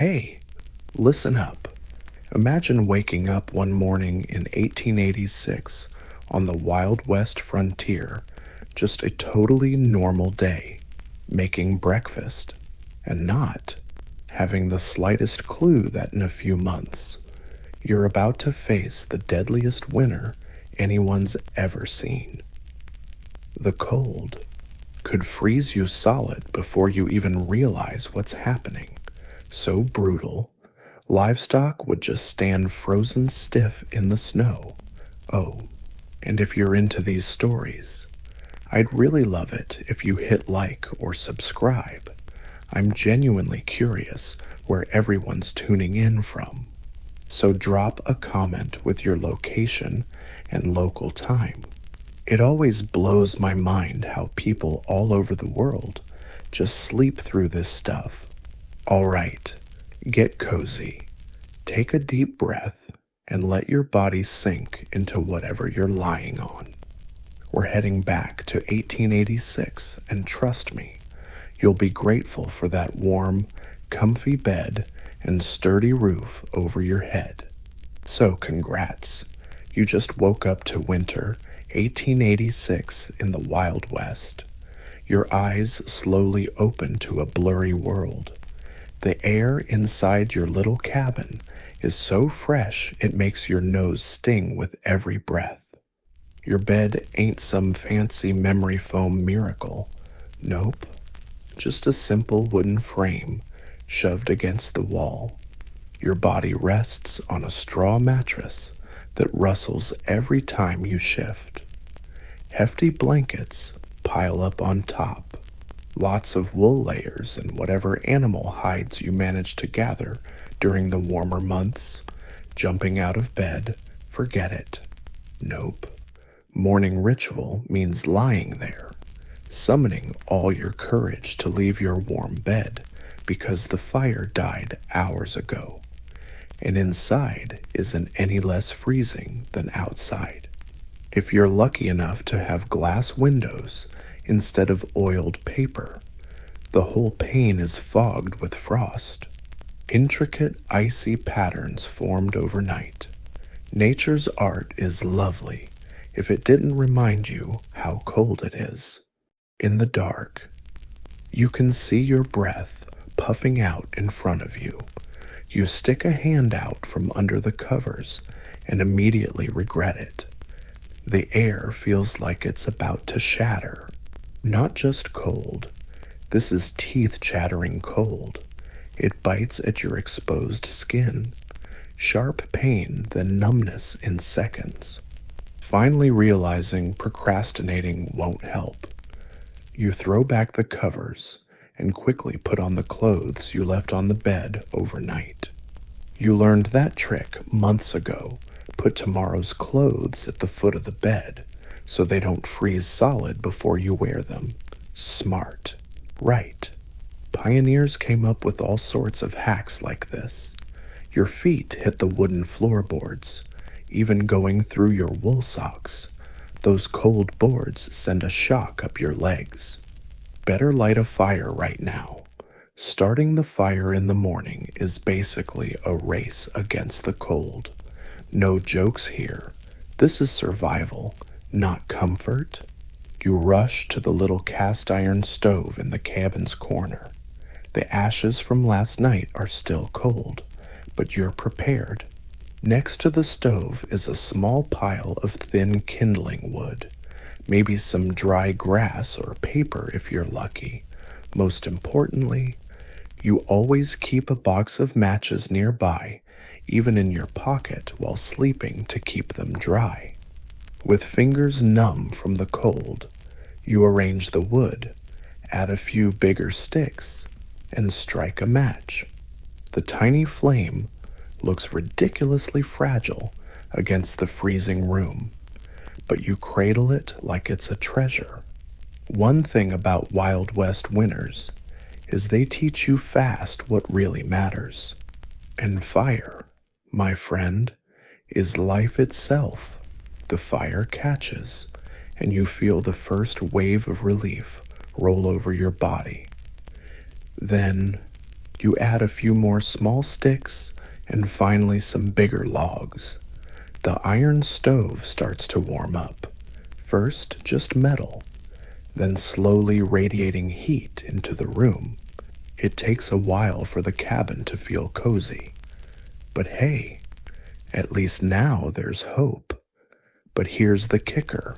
Hey, listen up. Imagine waking up one morning in 1886 on the Wild West frontier, just a totally normal day, making breakfast, and not having the slightest clue that in a few months, you're about to face the deadliest winter anyone's ever seen. The cold could freeze you solid before you even realize what's happening. So brutal, livestock would just stand frozen stiff in the snow. Oh, and if you're into these stories, I'd really love it if you hit like or subscribe. I'm genuinely curious where everyone's tuning in from. So drop a comment with your location and local time. It always blows my mind how people all over the world just sleep through this stuff. All right, get cozy, take a deep breath, and let your body sink into whatever you're lying on. We're heading back to 1886, and trust me, you'll be grateful for that warm, comfy bed and sturdy roof over your head. So congrats, you just woke up to winter 1886 in the Wild West. Your eyes slowly open to a blurry world. The air inside your little cabin is so fresh it makes your nose sting with every breath. Your bed ain't some fancy memory foam miracle. Nope, just a simple wooden frame shoved against the wall. Your body rests on a straw mattress that rustles every time you shift. Hefty blankets pile up on top. Lots of wool layers and whatever animal hides you manage to gather during the warmer months. Jumping out of bed, forget it. Nope. Morning ritual means lying there, summoning all your courage to leave your warm bed because the fire died hours ago. And inside isn't any less freezing than outside. If you're lucky enough to have glass windows instead of oiled paper, the whole pane is fogged with frost. Intricate icy patterns formed overnight. Nature's art is lovely if it didn't remind you how cold it is. In the dark, you can see your breath puffing out in front of you. You stick a hand out from under the covers and immediately regret it. The air feels like it's about to shatter. Not just cold. This is teeth-chattering cold. It bites at your exposed skin. Sharp pain, then numbness in seconds. Finally realizing procrastinating won't help, you throw back the covers and quickly put on the clothes you left on the bed overnight. You learned that trick months ago. Put tomorrow's clothes at the foot of the bed so they don't freeze solid before you wear them. Smart. Right. Pioneers came up with all sorts of hacks like this. Your feet hit the wooden floorboards, even going through your wool socks. Those cold boards send a shock up your legs. Better light a fire right now. Starting the fire in the morning is basically a race against the cold. No jokes here. This is survival, not comfort. You rush to the little cast iron stove in the cabin's corner. The ashes from last night are still cold, but you're prepared. Next to the stove is a small pile of thin kindling wood. Maybe some dry grass or paper if you're lucky. Most importantly, you always keep a box of matches nearby, even in your pocket while sleeping to keep them dry. With fingers numb from the cold, you arrange the wood, add a few bigger sticks, and strike a match. The tiny flame looks ridiculously fragile against the freezing room, but you cradle it like it's a treasure. One thing about Wild West winters is they teach you fast what really matters. And fire, my friend, is life itself. The fire catches, and you feel the first wave of relief roll over your body. Then You add a few more small sticks and finally some bigger logs. The iron stove starts to warm up. First, just metal, then slowly radiating heat into the room. It takes a while for the cabin to feel cozy. But hey, at least now there's hope. But here's the kicker.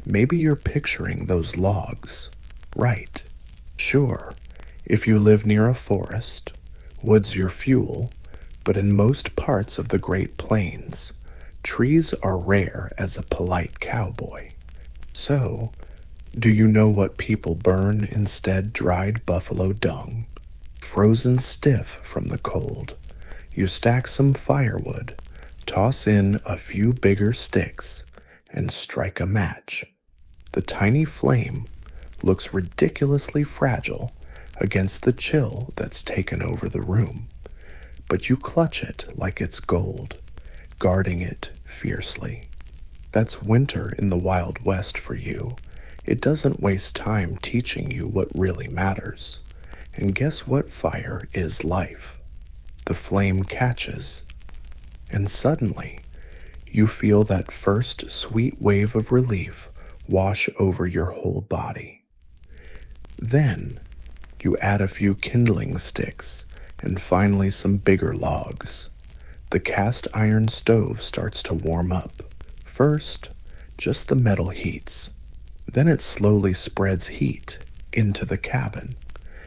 Maybe you're picturing those logs. Right. Sure, if you live near a forest, wood's your fuel, but in most parts of the Great Plains, trees are rare as a polite cowboy. So, do you know what people burn instead? Dried buffalo dung, frozen stiff from the cold. You stack some firewood, toss in a few bigger sticks, and strike a match. The tiny flame looks ridiculously fragile against the chill that's taken over the room, but you clutch it like it's gold, guarding it fiercely. That's winter in the Wild West for you. It doesn't waste time teaching you what really matters. And guess what fire is life? The flame catches, and suddenly you feel that first sweet wave of relief wash over your whole body. Then you add a few kindling sticks and finally some bigger logs. The cast iron stove starts to warm up. First, just the metal heats. Then it slowly spreads heat into the cabin.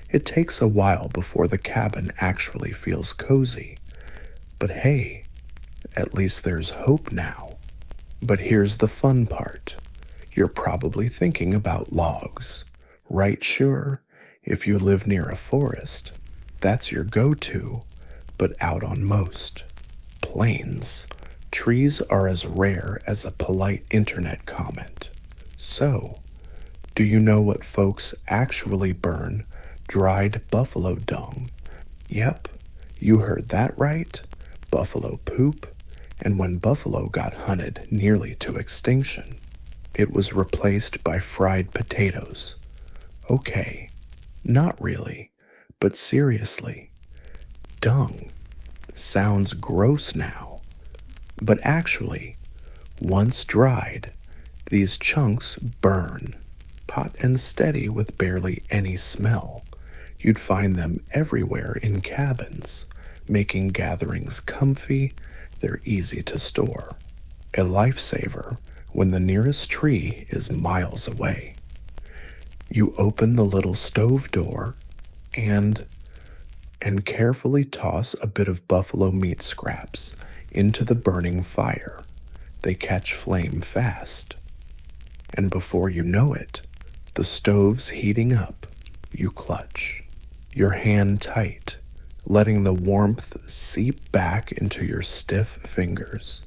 It takes a while before the cabin actually feels cozy. But hey, at least there's hope now. But here's the fun part. You're probably thinking about logs. Right, sure, if you live near a forest, that's your go-to. But out on most plains, trees are as rare as a polite internet comment. So, do you know what folks actually burn? Dried buffalo dung. Yep, you heard that right. Buffalo poop. And when buffalo got hunted nearly to extinction, it was replaced by fried potatoes. Okay, not really, but seriously, dung sounds gross now. But actually, once dried, these chunks burn, hot and steady with barely any smell. You'd find them everywhere in cabins, making gatherings comfy. They're easy to store. A lifesaver when the nearest tree is miles away. You open the little stove door and carefully toss a bit of buffalo meat scraps into the burning fire. They catch flame fast. And before you know it, the stove's heating up. You clutch, your hand tight, letting the warmth seep back into your stiff fingers.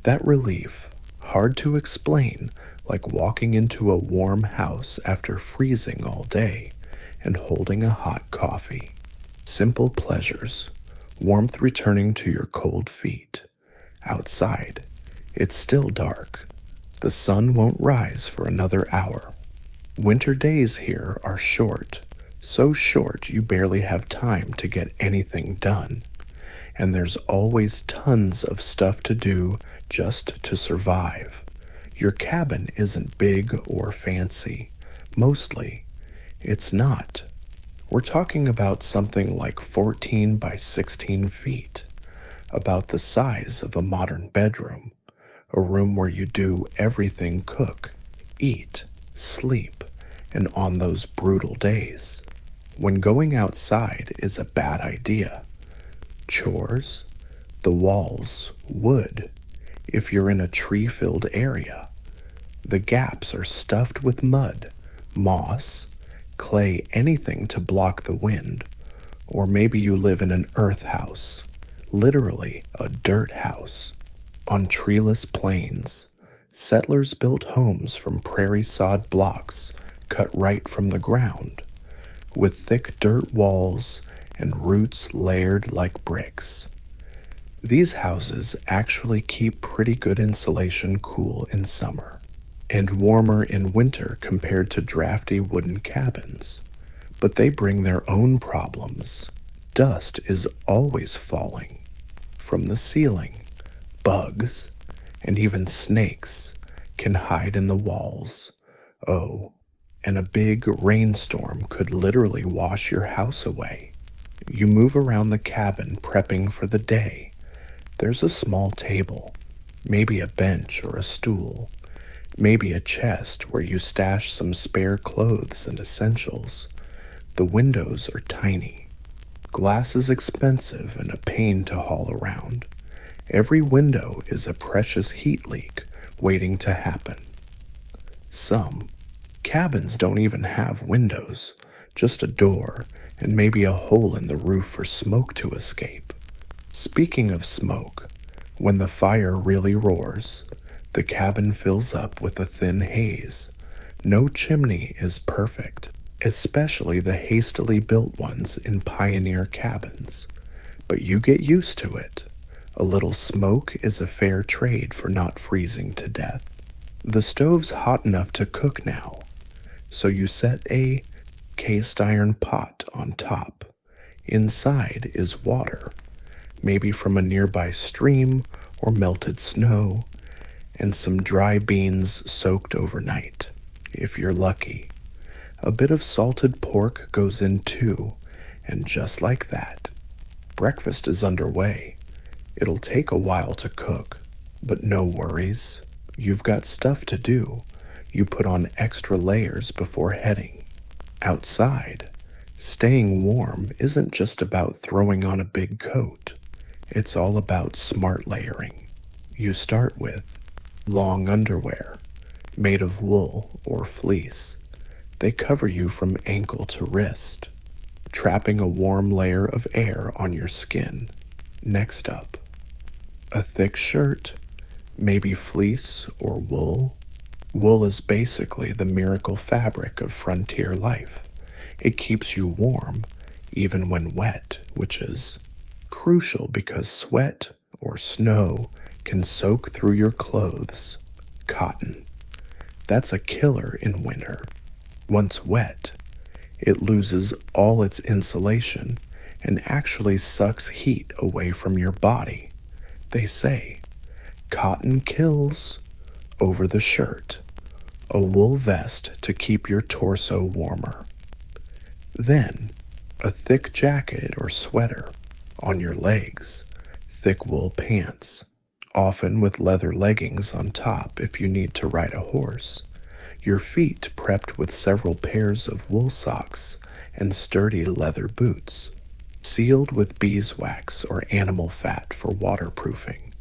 That relief, hard to explain, like walking into a warm house after freezing all day and holding a hot coffee. Simple pleasures, warmth returning to your cold feet. Outside, it's still dark. The sun won't rise for another hour. Winter days here are short, so short you barely have time to get anything done. And there's always tons of stuff to do just to survive. Your cabin isn't big or fancy. Mostly, it's not. We're talking about something like 14 by 16 feet, about the size of a modern bedroom, a room where you do everything: cook, eat, sleep, and on those brutal days, when going outside is a bad idea. Chores, the walls, wood, if you're in a tree-filled area. The gaps are stuffed with mud, moss, clay, anything to block the wind. Or maybe you live in an earth house, literally a dirt house. On treeless plains, settlers built homes from prairie-sod blocks cut right from the ground, with thick dirt walls and roots layered like bricks. These houses actually keep pretty good insulation cool in summer, and warmer in winter compared to drafty wooden cabins. But they bring their own problems. dust is always falling. From the ceiling, bugs, and even snakes can hide in the walls. Oh, and a big rainstorm could literally wash your house away. You move around the cabin prepping for the day. There's a small table, maybe a bench or a stool, maybe a chest where you stash some spare clothes and essentials. The windows are tiny. Glass is expensive and a pain to haul around. Every window is a precious heat leak waiting to happen. Some cabins don't even have windows, just a door and maybe a hole in the roof for smoke to escape. Speaking of smoke, when the fire really roars, the cabin fills up with a thin haze. No chimney is perfect, especially the hastily built ones in pioneer cabins. But you get used to it. A little smoke is a fair trade for not freezing to death. The stove's hot enough to cook now, so you set a cast iron pot on top. Inside is water, maybe from a nearby stream or melted snow, and some dry beans soaked overnight, if you're lucky. A bit of salted pork goes in too, and just like that, breakfast is underway. It'll take a while to cook, but no worries. You've got stuff to do. You put on extra layers before heading. Outside, staying warm isn't just about throwing on a big coat. It's all about smart layering. You start with long underwear, made of wool or fleece. They cover you from ankle to wrist, trapping a warm layer of air on your skin. Next up, a thick shirt, maybe fleece or wool. Wool is basically the miracle fabric of frontier life. It keeps you warm, even when wet, which is crucial because sweat or snow can soak through your clothes. Cotton. That's a killer in winter. Once wet, it loses all its insulation and actually sucks heat away from your body. They say, cotton kills. Over the shirt, a wool vest to keep your torso warmer. Then, a thick jacket or sweater. On your legs, thick wool pants, often with leather leggings on top if you need to ride a horse. Your feet prepped with several pairs of wool socks and sturdy leather boots, sealed with beeswax or animal fat for waterproofing.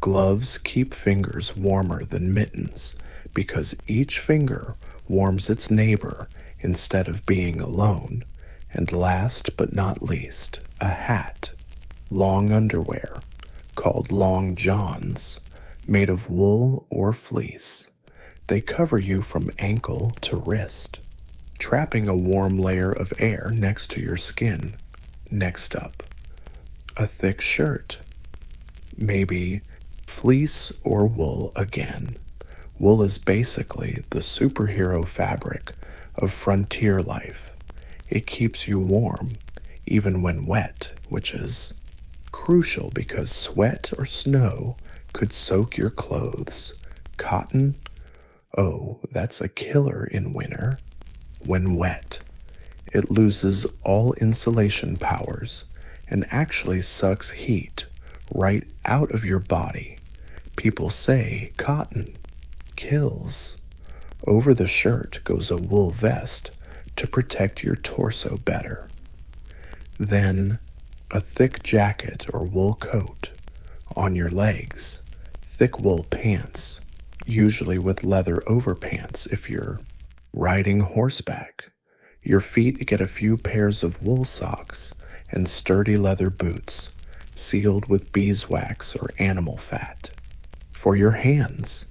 Gloves keep fingers warmer than mittens because each finger warms its neighbor instead of being alone. And last but not least, a hat. Long underwear, called long johns, made of wool or fleece. They cover you from ankle to wrist, trapping a warm layer of air next to your skin. Next up, a thick shirt, maybe fleece or wool again. Wool is basically the superhero fabric of frontier life. It keeps you warm, even when wet, which is crucial because sweat or snow could soak your clothes. Cotton? Oh, that's a killer in winter. When wet, it loses all insulation powers and actually sucks heat right out of your body. People say cotton kills. Over the shirt goes a wool vest to protect your torso better. Then, a thick jacket or wool coat. On your legs, thick wool pants, usually with leather overpants if you're riding horseback. Your feet get a few pairs of wool socks and sturdy leather boots, sealed with beeswax or animal fat. For your hands,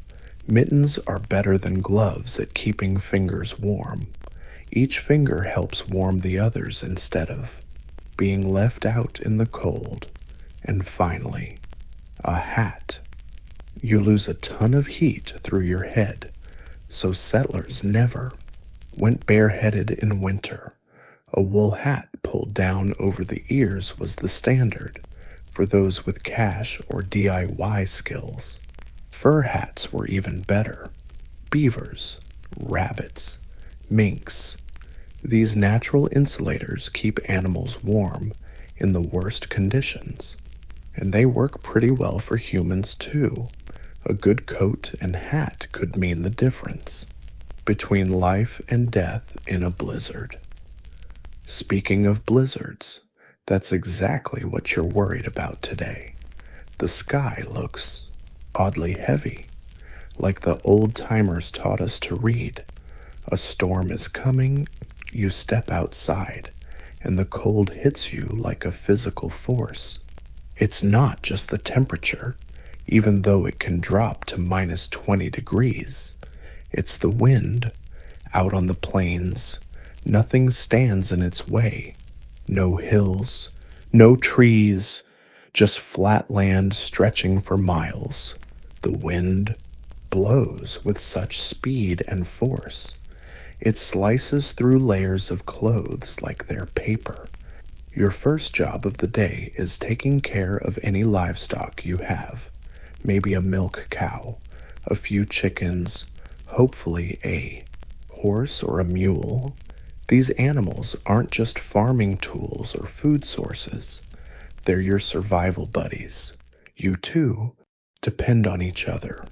mittens are better than gloves at keeping fingers warm. Each finger helps warm the others instead of being left out in the cold. And finally, a hat. You lose a ton of heat through your head, so settlers never went bareheaded in winter. A wool hat pulled down over the ears was the standard for those with cash or DIY skills. Fur hats were even better. Beavers, rabbits, minks. These natural insulators keep animals warm in the worst conditions, and they work pretty well for humans too. A good coat and hat could mean the difference between life and death in a blizzard. Speaking of blizzards, that's exactly what you're worried about today. The sky looks oddly heavy, like the old-timers taught us to read. A storm is coming, you step outside, and the cold hits you like a physical force. It's not just the temperature, even though it can drop to minus 20 degrees. It's the wind. Out on the plains, nothing stands in its way. No hills, no trees, just flat land stretching for miles. The wind blows with such speed and force. It slices through layers of clothes like they're paper. Your first job of the day is taking care of any livestock you have. Maybe a milk cow, a few chickens, hopefully a horse or a mule. These animals aren't just farming tools or food sources. They're your survival buddies. You too depend on each other.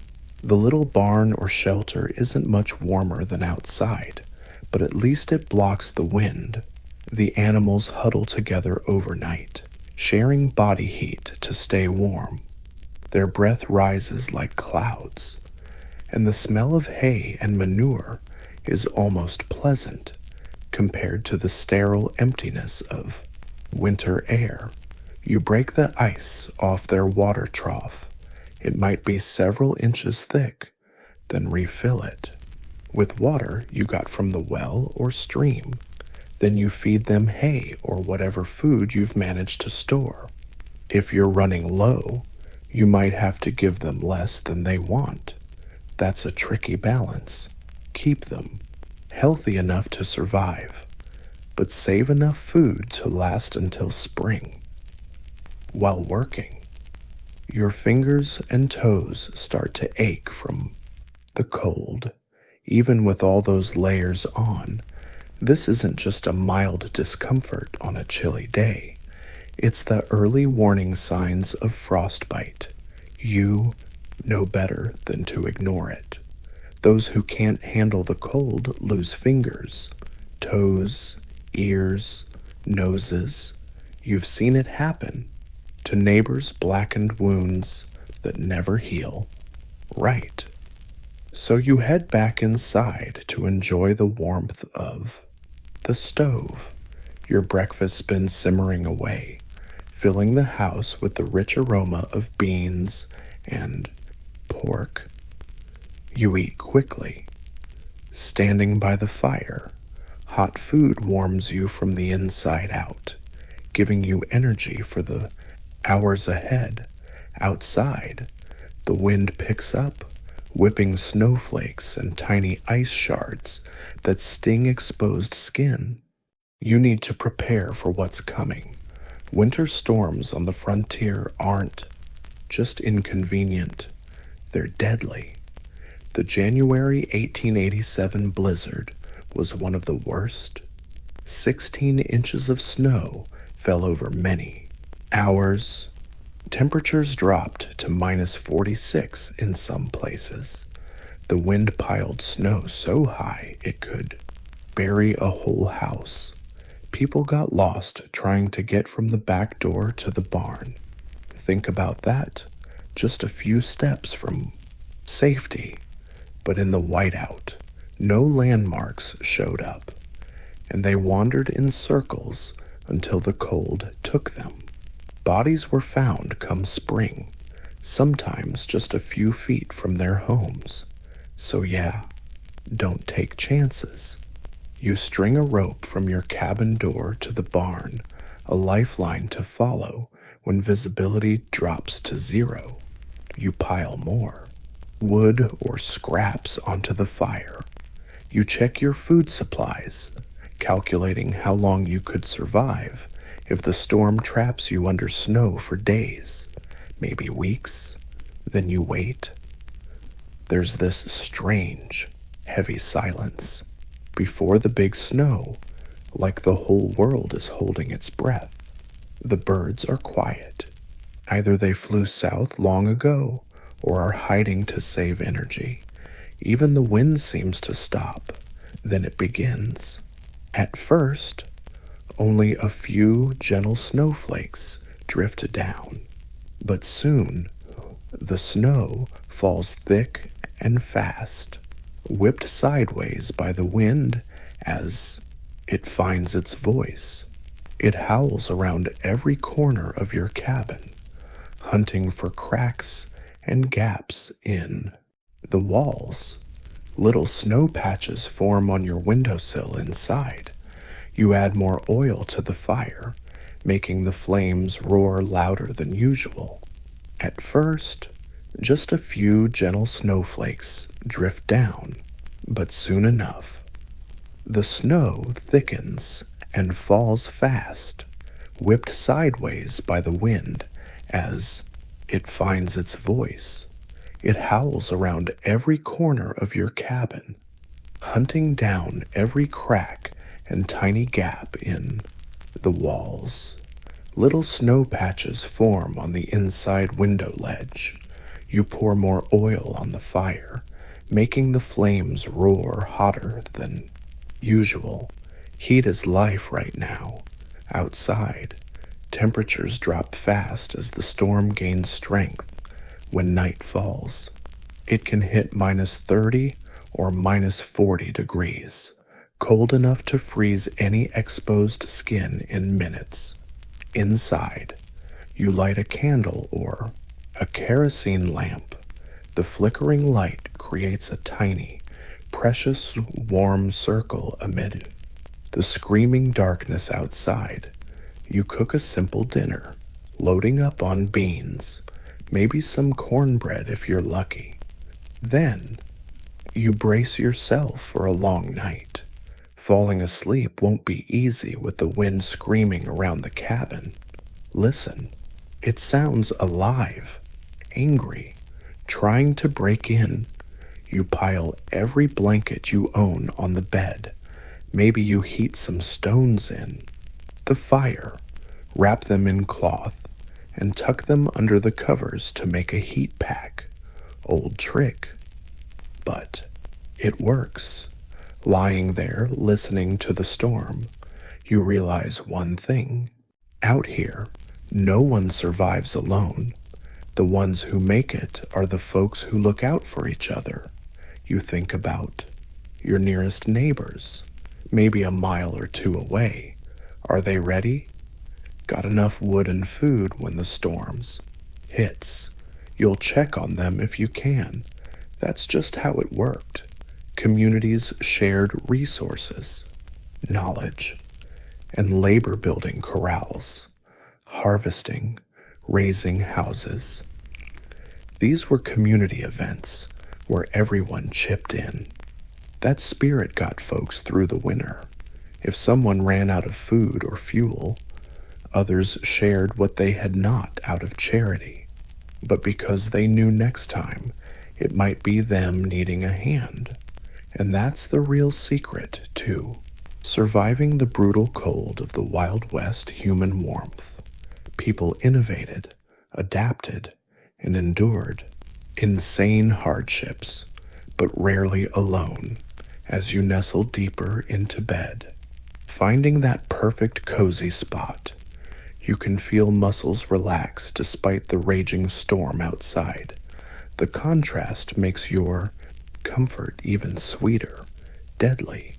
The little barn or shelter isn't much warmer than outside, but at least it blocks the wind. The animals huddle together overnight, sharing body heat to stay warm. Their breath rises like clouds, and the smell of hay and manure is almost pleasant compared to the sterile emptiness of winter air. You break the ice off their water trough. It might be several inches thick, then refill it with water you got from the well or stream. Then you feed them hay or whatever food you've managed to store. If you're running low, you might have to give them less than they want. That's a tricky balance. Keep them healthy enough to survive, but save enough food to last until spring. While working, your fingers and toes start to ache from the cold. Even with all those layers on, this isn't just a mild discomfort on a chilly day. It's the early warning signs of frostbite. You know better than to ignore it. Those who can't handle the cold lose fingers, toes, ears, noses. You've seen it happen to neighbors' blackened wounds that never heal. Right. So you head back inside to enjoy the warmth of the stove. Your breakfast's been simmering away, filling the house with the rich aroma of beans and pork. You eat quickly. Standing by the fire, hot food warms you from the inside out, giving you energy for the hours ahead. Outside, the wind picks up, whipping snowflakes and tiny ice shards that sting exposed skin. You need to prepare for what's coming. Winter storms on the frontier aren't just inconvenient, they're deadly. The January 1887 blizzard was one of the worst. 16 inches of snow fell over many hours. Temperatures dropped to minus 46 in some places. The wind piled snow so high it could bury a whole house. People got lost trying to get from the back door to the barn. Think about that. Just a few steps from safety. But in the whiteout, no landmarks showed up, and they wandered in circles until the cold took them. Bodies were found come spring, sometimes just a few feet from their homes. So yeah, don't take chances. You string a rope from your cabin door to the barn, a lifeline to follow when visibility drops to 0. You pile more wood or scraps onto the fire. You check your food supplies, calculating how long you could survive if the storm traps you under snow for days, maybe weeks. Then you wait. There's this strange, heavy silence before the big snow, like the whole world is holding its breath. The birds are quiet. Either they flew south long ago or are hiding to save energy. Even the wind seems to stop. Then it begins. At first, only a few gentle snowflakes drift down, but soon the snow falls thick and fast, whipped sideways by the wind as it finds its voice. It howls around every corner of your cabin, hunting for cracks and gaps in the walls. Little snow patches form on your windowsill inside. You add more oil to the fire, making the flames roar louder than usual. At first, just a few gentle snowflakes drift down, but soon enough, the snow thickens and falls fast, whipped sideways by the wind as it finds its voice. It howls around every corner of your cabin, hunting down every crack and tiny gap in the walls. Little snow patches form on the inside window ledge. You pour more oil on the fire, making the flames roar hotter than usual. Heat is life right now. Outside, temperatures drop fast as the storm gains strength. When night falls, it can hit -30 or -40 degrees, cold enough to freeze any exposed skin in minutes. Inside, you light a candle or a kerosene lamp. The flickering light creates a tiny, precious, warm circle amid the screaming darkness outside. You cook a simple dinner, loading up on beans, maybe some cornbread if you're lucky. Then, you brace yourself for a long night. Falling asleep won't be easy with the wind screaming around the cabin. Listen, it sounds alive, angry, trying to break in. You pile every blanket you own on the bed. Maybe you heat some stones in the fire, wrap them in cloth, and tuck them under the covers to make a heat pack. Old trick, but it works. Lying there, listening to the storm, you realize one thing. Out here, no one survives alone. The ones who make it are the folks who look out for each other. You think about your nearest neighbors, maybe a mile or two away. Are they ready? Got enough wood and food when the storms hits? You'll check on them if you can. That's just how it worked. Communities shared resources, knowledge, and labor building corrals, harvesting, raising houses. These were community events where everyone chipped in. That spirit got folks through the winter. If someone ran out of food or fuel, others shared what they had not out of charity, but because they knew next time it might be them needing a hand. And that's the real secret to surviving the brutal cold of the Wild West human warmth. People innovated, adapted, and endured insane hardships, but rarely alone as you nestle deeper into bed. Finding that perfect cozy spot, you can feel muscles relax despite the raging storm outside. The contrast makes your comfort even sweeter, deadly.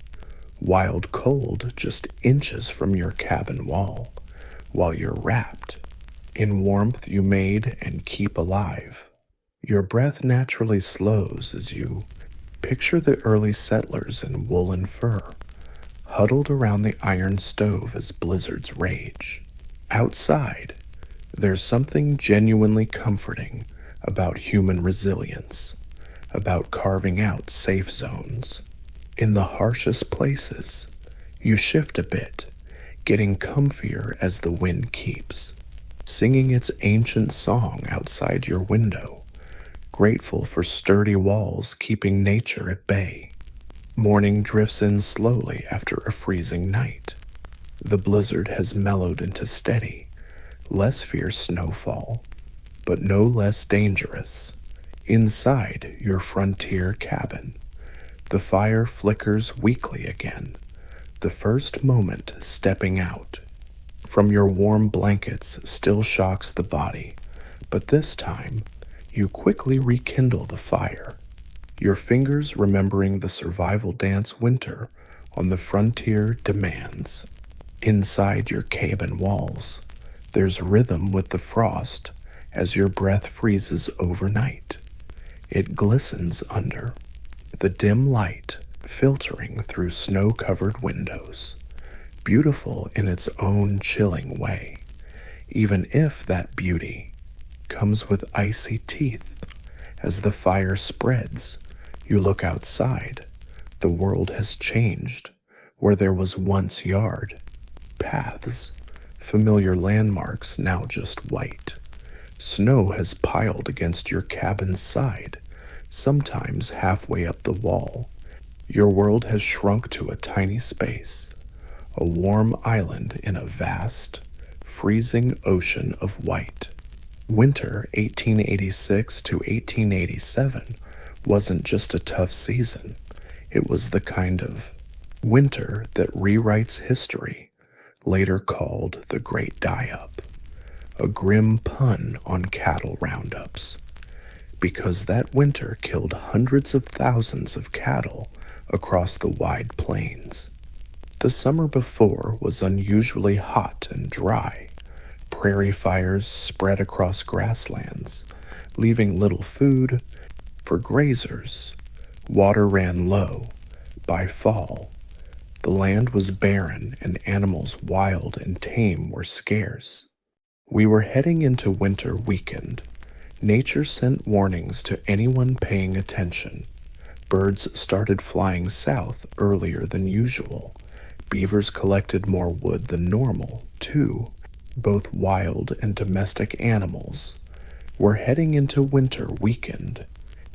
Wild cold just inches from your cabin wall, while you're wrapped in warmth you made and keep alive. Your breath naturally slows as you picture the early settlers in wool and fur, huddled around the iron stove as blizzards rage. Outside, there's something genuinely comforting about human resilience, about carving out safe zones. In the harshest places, You shift a bit, getting comfier as the wind keeps, singing its ancient song outside your window, grateful for sturdy walls keeping nature at bay. Morning drifts in slowly after a freezing night. The blizzard has mellowed into steady, less fierce snowfall, but no less dangerous. Inside your frontier cabin, the fire flickers weakly again, the first moment stepping out. From your warm blankets still shocks the body, but this time you quickly rekindle the fire, your fingers remembering the survival dance winter on the frontier demands. Inside your cabin walls, there's rhythm with the frost as your breath freezes overnight. It glistens under, the dim light filtering through snow-covered windows, beautiful in its own chilling way, even if that beauty comes with icy teeth. As the fire spreads, you look outside. The world has changed. Where there was once yard, paths, familiar landmarks now just white. Snow has piled against your cabin's side, sometimes halfway up the wall. Your world has shrunk to a tiny space, a warm island in a vast, freezing ocean of white. Winter 1886 to 1887 wasn't just a tough season. It was the kind of winter that rewrites history, later called the Great Die-Up, a grim pun on cattle roundups, because that winter killed hundreds of thousands of cattle across the wide plains. The summer before was unusually hot and dry. Prairie fires spread across grasslands, leaving little food for grazers. Water ran low. By fall, the land was barren and animals wild and tame were scarce. We were heading into winter weakened. Nature sent warnings to anyone paying attention. Birds started flying south earlier than usual. Beavers collected more wood than normal, too. Both wild and domestic animals were heading into winter weakened.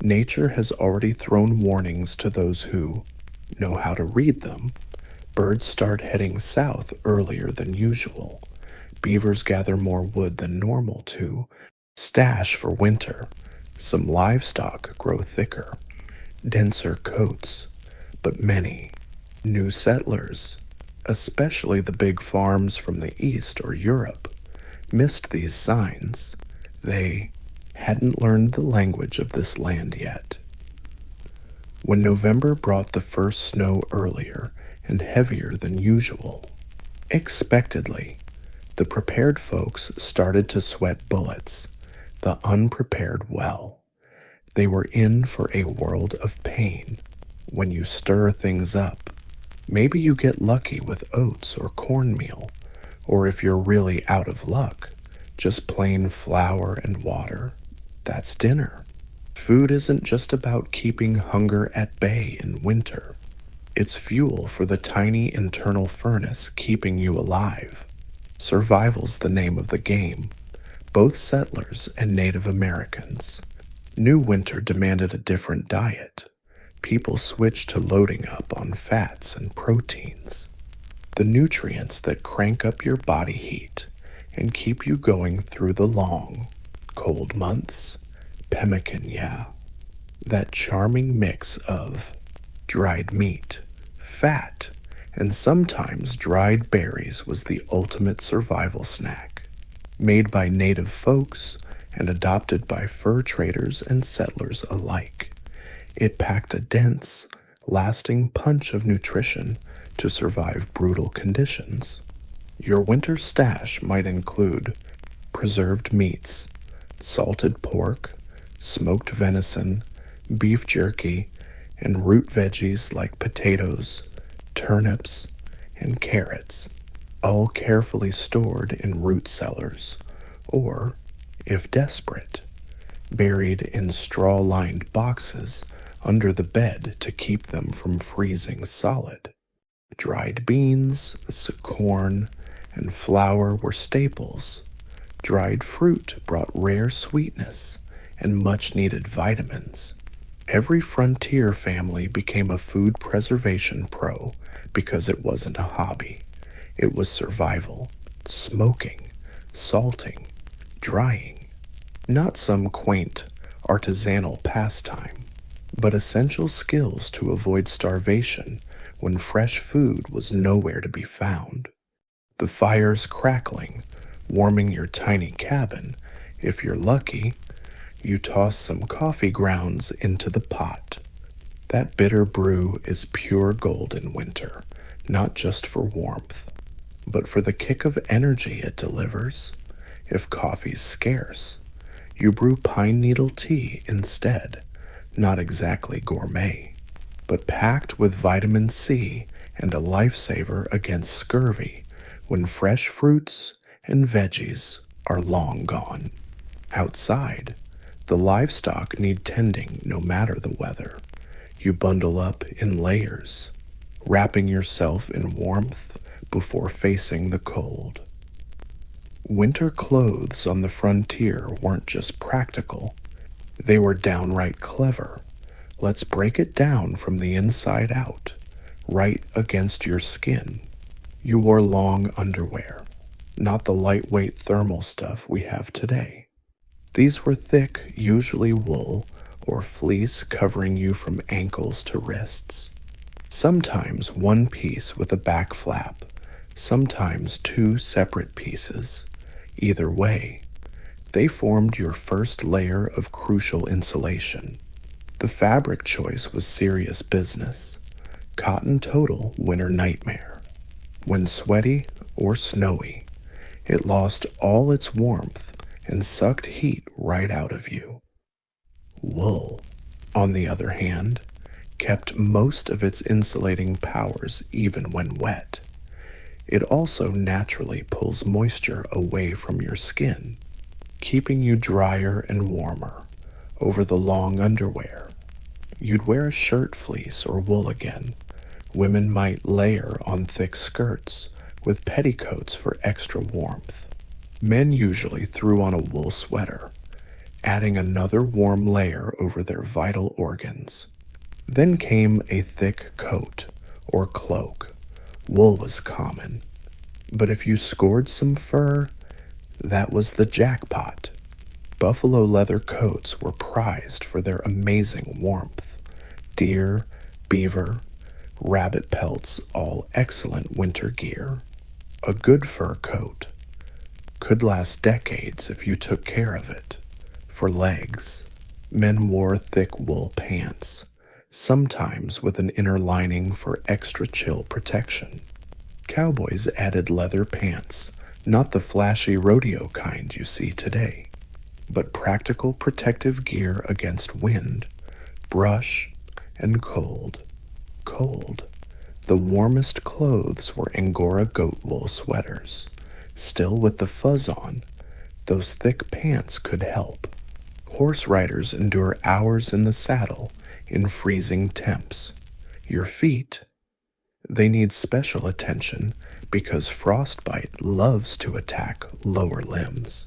Nature has already thrown warnings to those who know how to read them. Birds start heading south earlier than usual. Beavers gather more wood than normal to stash for winter. Some livestock grow thicker, denser coats, but many new settlers, especially the big farms from the East or Europe, missed these signs. They hadn't learned the language of this land yet. When November brought the first snow earlier and heavier than usual, expectedly, the prepared folks started to sweat bullets, the unprepared well. They were in for a world of pain. When you stir things up, maybe you get lucky with oats or cornmeal, or if you're really out of luck, just plain flour and water. That's dinner. Food isn't just about keeping hunger at bay in winter. It's fuel for the tiny internal furnace keeping you alive. Survival's the name of the game. Both settlers and Native Americans knew winter demanded a different diet. People switched to loading up on fats and proteins, the nutrients that crank up your body heat and keep you going through the long, cold months. Pemmican, yeah. That charming mix of dried meat, fat, and sometimes dried berries was the ultimate survival snack. Made by native folks and adopted by fur traders and settlers alike. It packed a dense, lasting punch of nutrition to survive brutal conditions. Your winter stash might include preserved meats, salted pork, smoked venison, beef jerky, and root veggies like potatoes, turnips, and carrots, all carefully stored in root cellars, or, if desperate, buried in straw-lined boxes under the bed to keep them from freezing solid. Dried beans, corn, and flour were staples. Dried fruit brought rare sweetness and much needed vitamins. Every frontier family became a food preservation pro because it wasn't a hobby. It was survival, smoking, salting, drying. Not some quaint, artisanal pastime, but essential skills to avoid starvation when fresh food was nowhere to be found. The fires crackling, warming your tiny cabin. If you're lucky, you toss some coffee grounds into the pot. That bitter brew is pure gold in winter, not just for warmth, but for the kick of energy it delivers. If coffee's scarce, you brew pine needle tea instead, not exactly gourmet, but packed with vitamin C and a lifesaver against scurvy when fresh fruits and veggies are long gone. Outside, the livestock need tending no matter the weather. You bundle up in layers, wrapping yourself in warmth before facing the cold. Winter clothes on the frontier weren't just practical, they were downright clever. Let's break it down from the inside out, right against your skin. You wore long underwear, not the lightweight thermal stuff we have today. These were thick, usually wool or fleece covering you from ankles to wrists. Sometimes one piece with a back flap, sometimes two separate pieces. Either way, they formed your first layer of crucial insulation. The fabric choice was serious business. Cotton total winter nightmare. When sweaty or snowy, it lost all its warmth and sucked heat right out of you. Wool, on the other hand, kept most of its insulating powers even when wet. It also naturally pulls moisture away from your skin, keeping you drier and warmer over the long underwear. You'd wear a shirt fleece or wool again. Women might layer on thick skirts with petticoats for extra warmth. Men usually threw on a wool sweater, adding another warm layer over their vital organs. Then came a thick coat or cloak. Wool was common, but if you scored some fur, that was the jackpot. Buffalo leather coats were prized for their amazing warmth. Deer, beaver, rabbit pelts, all excellent winter gear. A good fur coat could last decades if you took care of it. For legs, men wore thick wool pants, sometimes with an inner lining for extra chill protection. Cowboys added leather pants, not the flashy rodeo kind you see today, but practical protective gear against wind, brush, and cold. Cold. The warmest clothes were Angora goat wool sweaters. Still with the fuzz on, those thick pants could help. Horse riders endure hours in the saddle in freezing temps. Your feet, they need special attention because frostbite loves to attack lower limbs.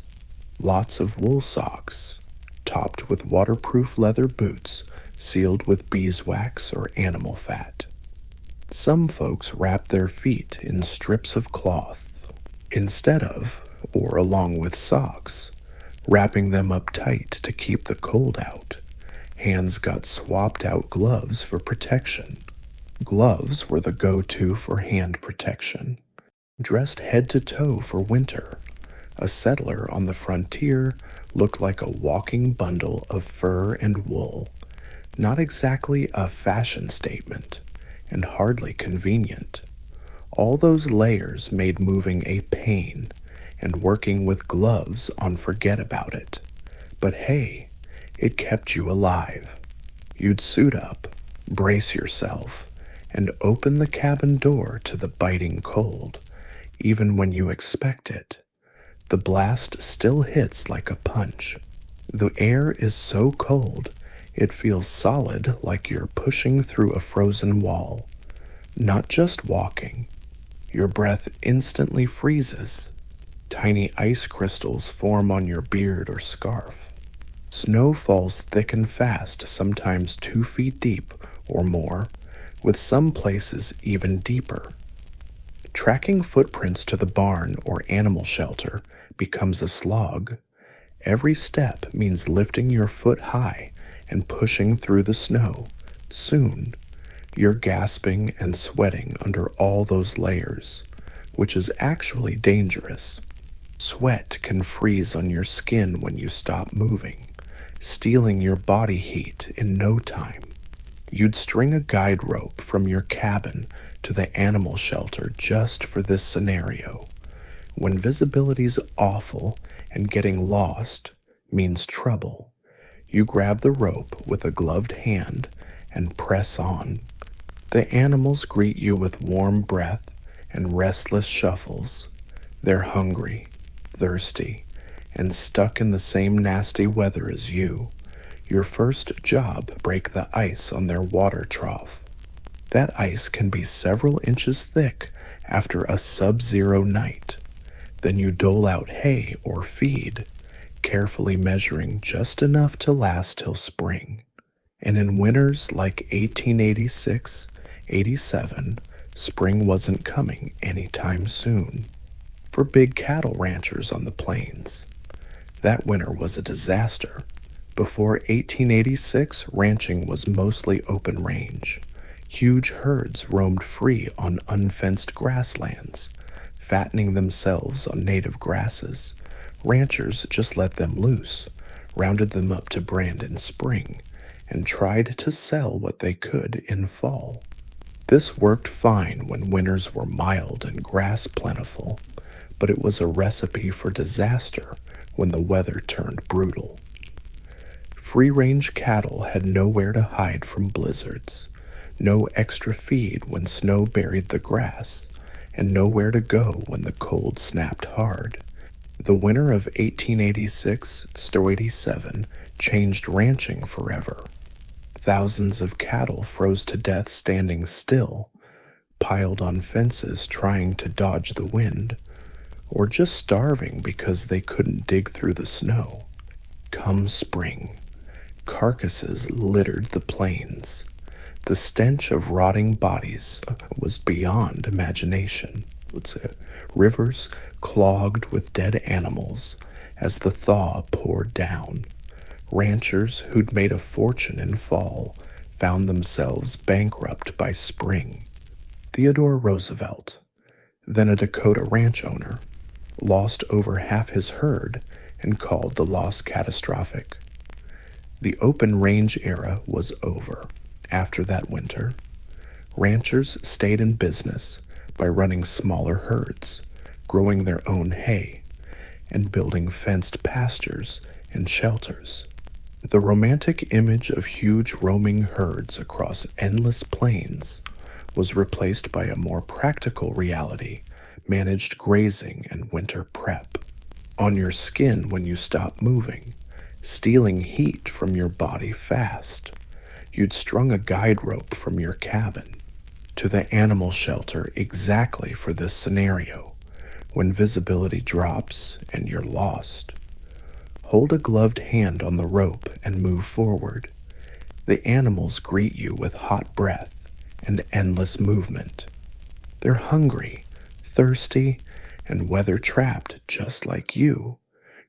Lots of wool socks, topped with waterproof leather boots sealed with beeswax or animal fat. Some folks wrap their feet in strips of cloth instead of, or along with socks, wrapping them up tight to keep the cold out. Hands got swapped out gloves for protection. Gloves were the go-to for hand protection. Dressed head to toe for winter, a settler on the frontier looked like a walking bundle of fur and wool. Not exactly a fashion statement, and hardly convenient. All those layers made moving a pain, and working with gloves on forget about it. But hey, it kept you alive. You'd suit up, brace yourself, and open the cabin door to the biting cold, even when you expect it. The blast still hits like a punch. The air is so cold, it feels solid like you're pushing through a frozen wall. Not just walking, your breath instantly freezes. Tiny ice crystals form on your beard or scarf. Snow falls thick and fast, sometimes 2 feet deep or more, with some places even deeper. Tracking footprints to the barn or animal shelter becomes a slog. Every step means lifting your foot high and pushing through the snow. Soon, you're gasping and sweating under all those layers, which is actually dangerous. Sweat can freeze on your skin when you stop moving, stealing your body heat in no time. You'd string a guide rope from your cabin to the animal shelter just for this scenario. When visibility's awful and getting lost means trouble, you grab the rope with a gloved hand and press on. The animals greet you with warm breath and restless shuffles. They're hungry, thirsty, and stuck in the same nasty weather as you. Your first job, break the ice on their water trough. That ice can be several inches thick after a sub-zero night. Then you dole out hay or feed, carefully measuring just enough to last till spring. And in winters like 1886, 87, spring wasn't coming anytime soon. For big cattle ranchers on the plains, that winter was a disaster. Before 1886, ranching was mostly open range. Huge herds roamed free on unfenced grasslands, fattening themselves on native grasses. Ranchers just let them loose, rounded them up to brand in spring, and tried to sell what they could in fall. This worked fine when winters were mild and grass plentiful, but it was a recipe for disaster when the weather turned brutal. Free-range cattle had nowhere to hide from blizzards, no extra feed when snow buried the grass, and nowhere to go when the cold snapped hard. The winter of 1886-87 changed ranching forever. Thousands of cattle froze to death standing still, piled on fences trying to dodge the wind, or just starving because they couldn't dig through the snow. Come spring, carcasses littered the plains. The stench of rotting bodies was beyond imagination. Rivers clogged with dead animals as the thaw poured down. Ranchers who'd made a fortune in fall found themselves bankrupt by spring. Theodore Roosevelt, then a Dakota ranch owner, lost over half his herd and called the loss catastrophic. The open range era was over. After that winter, ranchers stayed in business by running smaller herds, growing their own hay, and building fenced pastures and shelters. The romantic image of huge roaming herds across endless plains was replaced by a more practical reality, managed grazing and winter prep. On your skin when you stop moving, stealing heat from your body fast. You'd strung a guide rope from your cabin to the animal shelter exactly for this scenario, when visibility drops and you're lost. Hold a gloved hand on the rope and move forward. The animals greet you with hot breath and endless movement. They're hungry, thirsty, and weather-trapped just like you.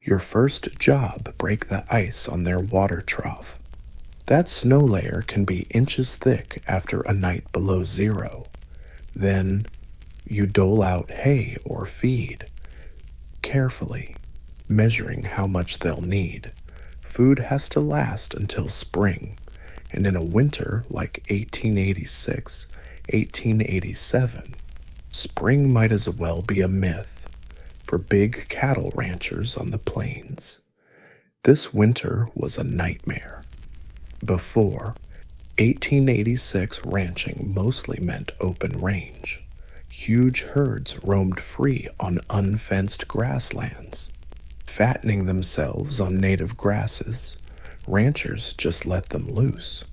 Your first job, break the ice on their water trough. That snow layer can be inches thick after a night below zero. Then you dole out hay or feed, carefully, measuring how much they'll need. Food has to last until spring, and in a winter like 1886, 1887, spring might as well be a myth for big cattle ranchers on the plains. This winter was a nightmare. Before 1886, ranching mostly meant open range. Huge herds roamed free on unfenced grasslands, fattening themselves on native grasses. Ranchers just let them loose,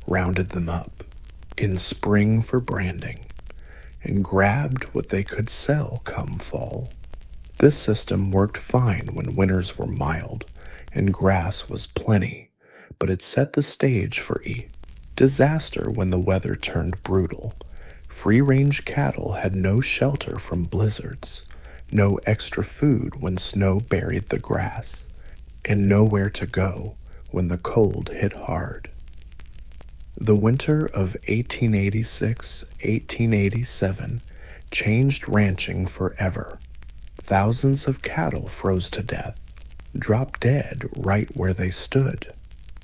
rounded them up in spring for branding, and grabbed what they could sell come fall. This system worked fine when winters were mild and grass was plenty, but it set the stage for disaster when the weather turned brutal. Free-range cattle had no shelter from blizzards, no extra food when snow buried the grass, and nowhere to go when the cold hit hard. The winter of 1886-1887 changed ranching forever. Thousands of cattle froze to death, dropped dead right where they stood,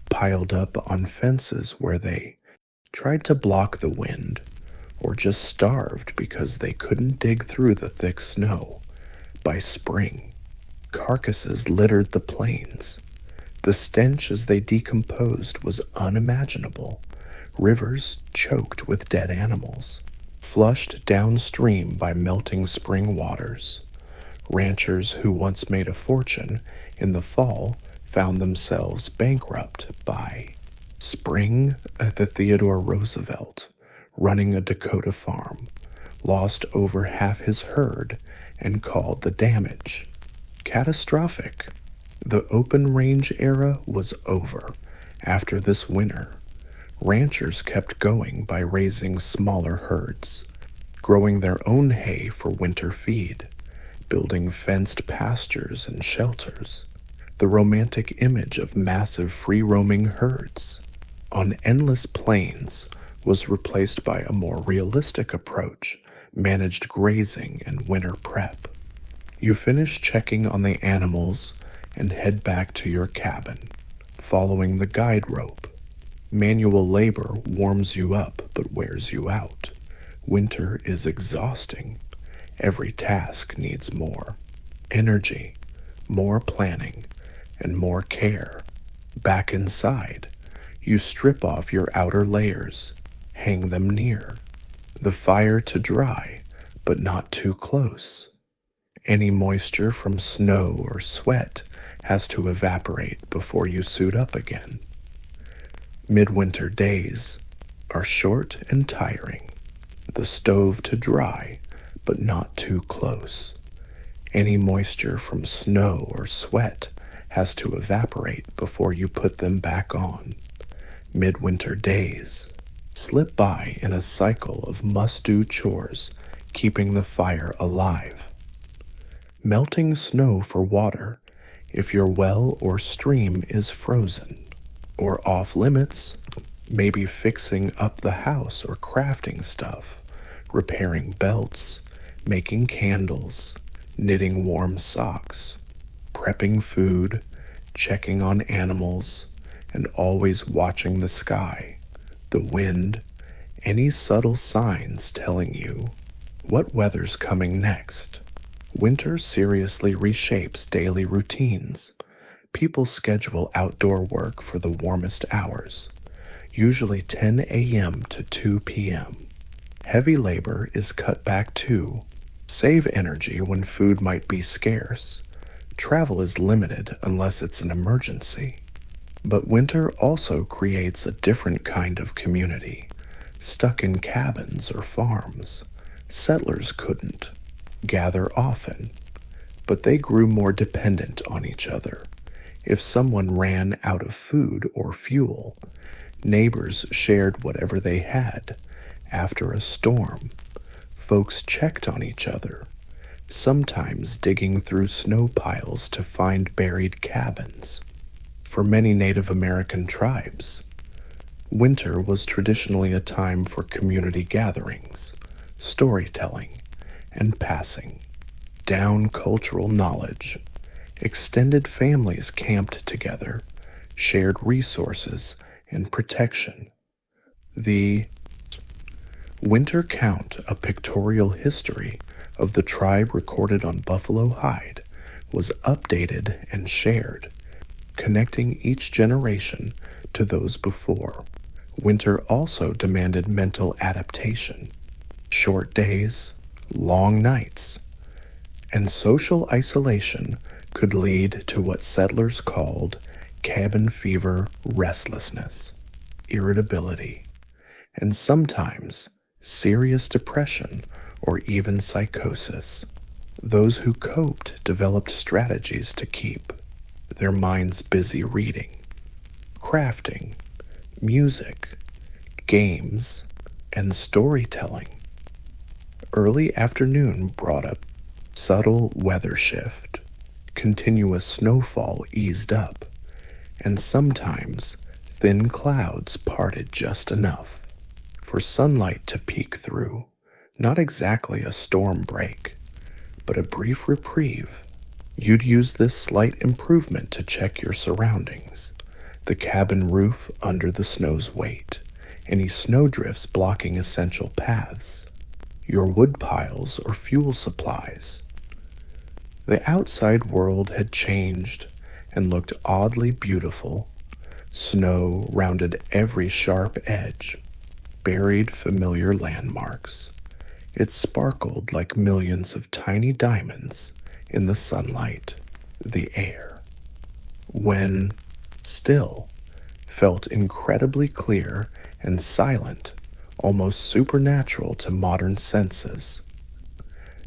piled up on fences where they tried to block the wind, or just starved because they couldn't dig through the thick snow. By spring, carcasses littered the plains. The stench as they decomposed was unimaginable. Rivers choked with dead animals, flushed downstream by melting spring waters. Ranchers who once made a fortune in the fall found themselves bankrupt by spring. At the Theodore Roosevelt, running a Dakota farm, lost over half his herd and called the damage catastrophic. The open range era was over after this winter. Ranchers kept going by raising smaller herds, growing their own hay for winter feed, building fenced pastures and shelters. The romantic image of massive free-roaming herds on endless plains was replaced by a more realistic approach, managed grazing and winter prep. You finish checking on the animals and head back to your cabin, following the guide rope. Manual labor warms you up but wears you out. Winter is exhausting. Every task needs more energy, more planning, and more care. Back inside, you strip off your outer layers, hang them near the fire to dry, but not too close. Any moisture from snow or sweat has to evaporate before you suit up again. Midwinter days are short and tiring. The stove to dry, but not too close. Any moisture from snow or sweat has to evaporate before you put them back on. Midwinter days slip by in a cycle of must-do chores, keeping the fire alive. Melting snow for water if your well or stream is frozen, or off limits, maybe fixing up the house or crafting stuff, repairing belts, making candles, knitting warm socks, prepping food, checking on animals, and always watching the sky, the wind, any subtle signs telling you what weather's coming next. Winter seriously reshapes daily routines. People schedule outdoor work for the warmest hours, usually 10 a.m. to 2 p.m. Heavy labor is cut back too. Save energy when food might be scarce. Travel is limited unless it's an emergency. But winter also creates a different kind of community. Stuck in cabins or farms, settlers couldn't gather often, but they grew more dependent on each other. If someone ran out of food or fuel, neighbors shared whatever they had. After a storm, folks checked on each other, sometimes digging through snow piles to find buried cabins. For many Native American tribes, winter was traditionally a time for community gatherings, storytelling, and passing down cultural knowledge. Extended families camped together, shared resources and protection. The Winter Count, a pictorial history of the tribe recorded on buffalo hide, was updated and shared, connecting each generation to those before. Winter also demanded mental adaptation, short days, long nights, and social isolation could lead to what settlers called cabin fever restlessness, irritability, and sometimes serious depression or even psychosis. Those who coped developed strategies to keep their minds busy reading, crafting, music, games, and storytelling. Early afternoon brought a subtle weather shift. Continuous snowfall eased up, and sometimes thin clouds parted just enough for sunlight to peek through. Not exactly a storm break, but a brief reprieve. You'd use this slight improvement to check your surroundings, the cabin roof under the snow's weight, any snowdrifts blocking essential paths, your wood piles or fuel supplies. The outside world had changed and looked oddly beautiful. Snow rounded every sharp edge, buried familiar landmarks. It sparkled like millions of tiny diamonds in the sunlight. The air, when still, felt incredibly clear and silent, almost supernatural to modern senses.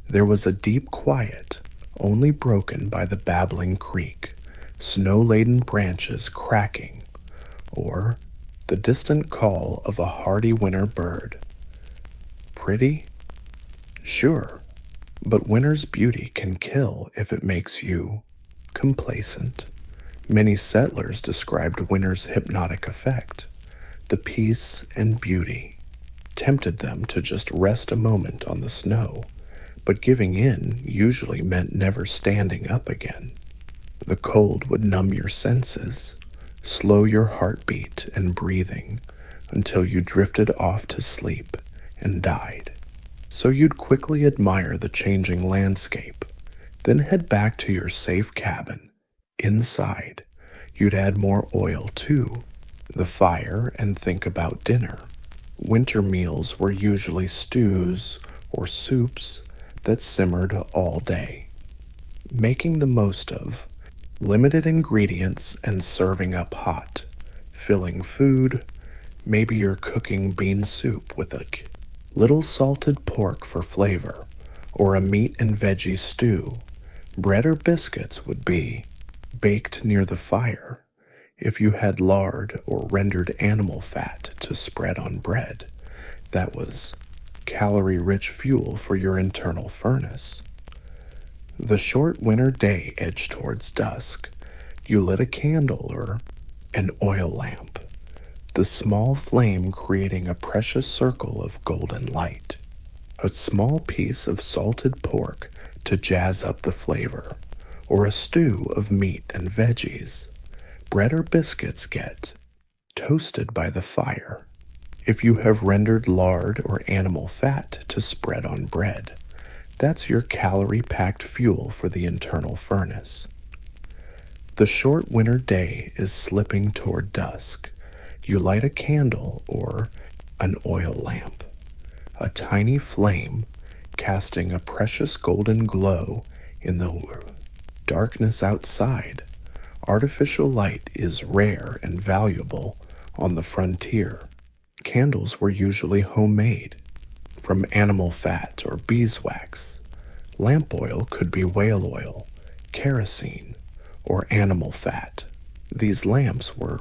There was a deep quiet, only broken by the babbling creek, snow-laden branches cracking, or the distant call of a hardy winter bird. Pretty? Sure, but winter's beauty can kill if it makes you complacent. Many settlers described winter's hypnotic effect. The peace and beauty tempted them to just rest a moment on the snow, but giving in usually meant never standing up again. The cold would numb your senses, slow your heartbeat and breathing until you drifted off to sleep and died. So you'd quickly admire the changing landscape, then head back to your safe cabin. Inside, you'd add more oil to the fire and think about dinner. Winter meals were usually stews or soups that simmered all day, making the most of limited ingredients and serving up hot, filling food. Maybe you're cooking bean soup with a little salted pork for flavor, or a meat and veggie stew. Bread or biscuits would be baked near the fire. If you had lard or rendered animal fat to spread on bread, that was calorie-rich fuel for your internal furnace. The short winter day edged towards dusk. You lit a candle or an oil lamp, the small flame creating a precious circle of golden light. A small piece of salted pork to jazz up the flavor, or a stew of meat and veggies. Bread or biscuits get toasted by the fire. If you have rendered lard or animal fat to spread on bread, that's your calorie-packed fuel for the internal furnace. The short winter day is slipping toward dusk. You light a candle or an oil lamp, a tiny flame casting a precious golden glow in the darkness outside. Artificial light is rare and valuable on the frontier. Candles were usually homemade, from animal fat or beeswax. Lamp oil could be whale oil, kerosene, or animal fat. These lamps were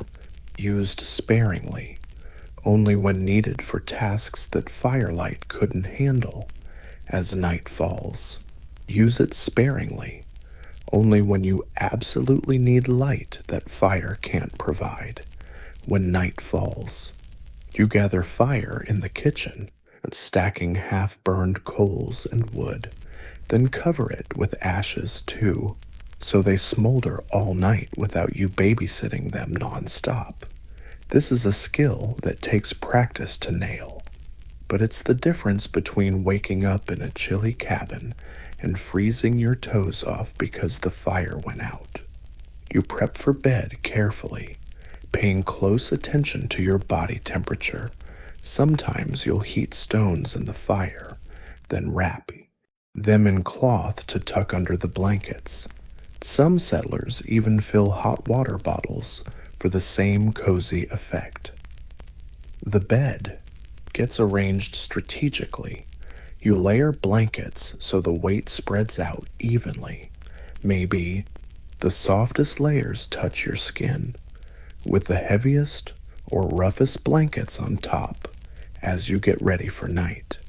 used sparingly, only when needed for tasks that firelight couldn't handle. As night falls, use it sparingly, only when you absolutely need light that fire can't provide. When night falls, you gather fire in the kitchen, stacking half-burned coals and wood, then cover it with ashes too, so they smolder all night without you babysitting them non-stop. This is a skill that takes practice to nail, but it's the difference between waking up in a chilly cabin and freezing your toes off because the fire went out. You prep for bed carefully, paying close attention to your body temperature. Sometimes you'll heat stones in the fire, then wrap them in cloth to tuck under the blankets. Some settlers even fill hot water bottles for the same cozy effect. The bed gets arranged strategically. You layer blankets so the weight spreads out evenly. Maybe the softest layers touch your skin, with the heaviest or roughest blankets on top as you get ready for night.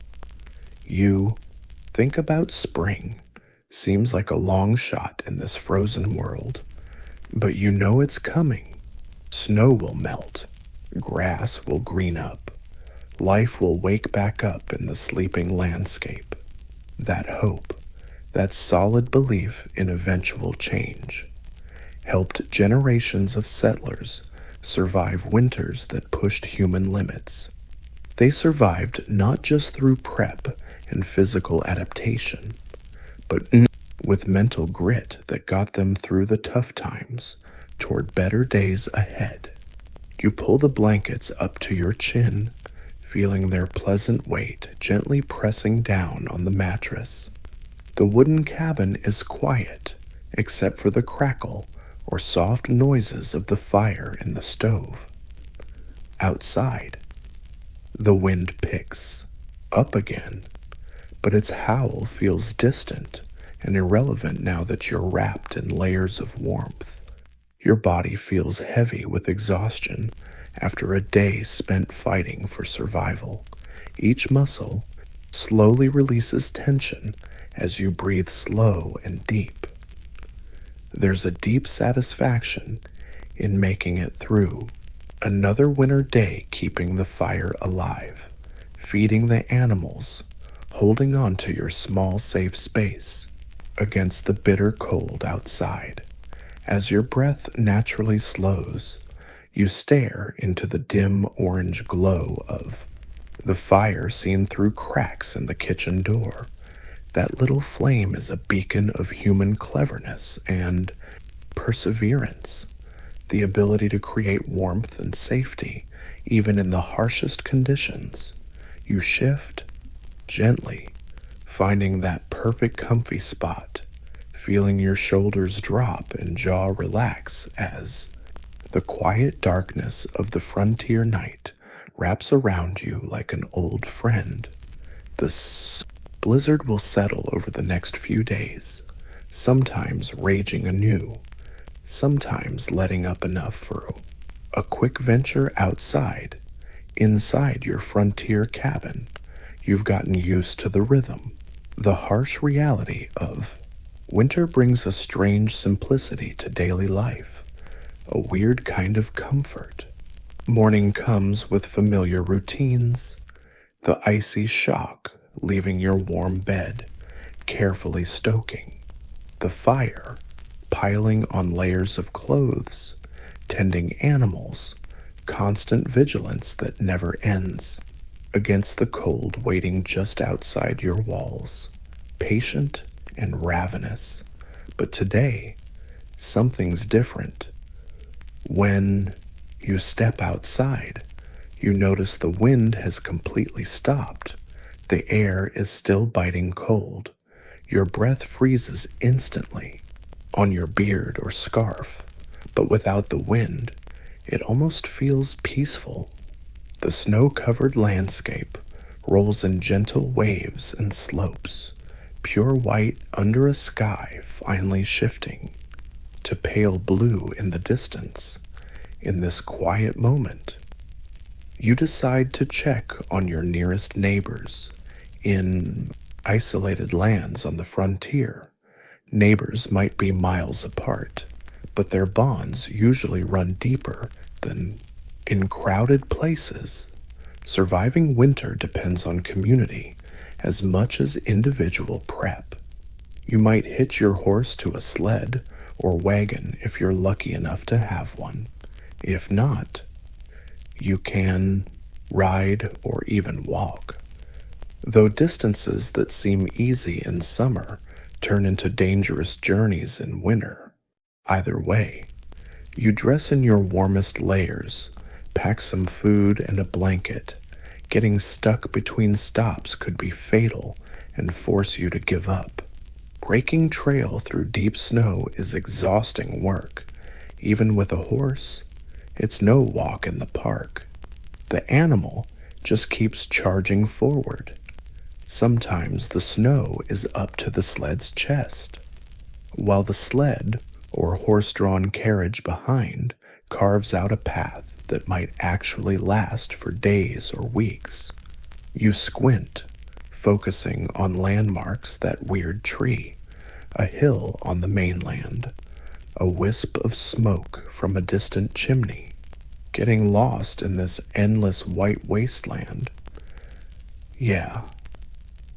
You think about spring. Seems like a long shot in this frozen world, but you know it's coming. Snow will melt, grass will green up, life will wake back up in the sleeping landscape. That hope, that solid belief in eventual change, helped generations of settlers survive winters that pushed human limits. They survived not just through prep and physical adaptation, but with mental grit that got them through the tough times toward better days ahead. You pull the blankets up to your chin, feeling their pleasant weight gently pressing down on the mattress. The wooden cabin is quiet, except for the crackle or soft noises of the fire in the stove. Outside, the wind picks up again, but its howl feels distant and irrelevant now that you're wrapped in layers of warmth. Your body feels heavy with exhaustion after a day spent fighting for survival. Each muscle slowly releases tension as you breathe slow and deep. There's a deep satisfaction in making it through another winter day, keeping the fire alive, feeding the animals, holding on to your small safe space against the bitter cold outside. As your breath naturally slows, you stare into the dim orange glow of the fire seen through cracks in the kitchen door. That little flame is a beacon of human cleverness and perseverance, the ability to create warmth and safety even in the harshest conditions. You shift gently, finding that perfect comfy spot, feeling your shoulders drop and jaw relax as the quiet darkness of the frontier night wraps around you like an old friend. The blizzard will settle over the next few days, sometimes raging anew, sometimes letting up enough for a quick venture outside. Inside your frontier cabin, you've gotten used to the rhythm. The harsh reality of winter brings a strange simplicity to daily life, a weird kind of comfort. Morning comes with familiar routines, the icy shock leaving your warm bed, carefully stoking, the fire piling on layers of clothes, tending animals, constant vigilance that never ends, against the cold waiting just outside your walls, patient and ravenous. But today, something's different. When you step outside, you notice the wind has completely stopped. The air is still biting cold. Your breath freezes instantly on your beard or scarf, but without the wind, it almost feels peaceful. The snow-covered landscape rolls in gentle waves and slopes, pure white under a sky finally shifting to pale blue in the distance. In this quiet moment, you decide to check on your nearest neighbors. In isolated lands on the frontier, neighbors might be miles apart, but their bonds usually run deeper than in crowded places. Surviving winter depends on community as much as individual prep. You might hitch your horse to a sled or wagon if you're lucky enough to have one. If not, you can ride or even walk. Though distances that seem easy in summer turn into dangerous journeys in winter. Either way, you dress in your warmest layers, pack some food and a blanket. Getting stuck between stops could be fatal and force you to give up. Breaking trail through deep snow is exhausting work. Even with a horse, it's no walk in the park. The animal just keeps charging forward. Sometimes the snow is up to the sled's chest, while the sled or horse-drawn carriage behind carves out a path that might actually last for days or weeks. You squint, focusing on landmarks, that weird tree, a hill on the mainland, a wisp of smoke from a distant chimney, getting lost in this endless white wasteland. Yeah,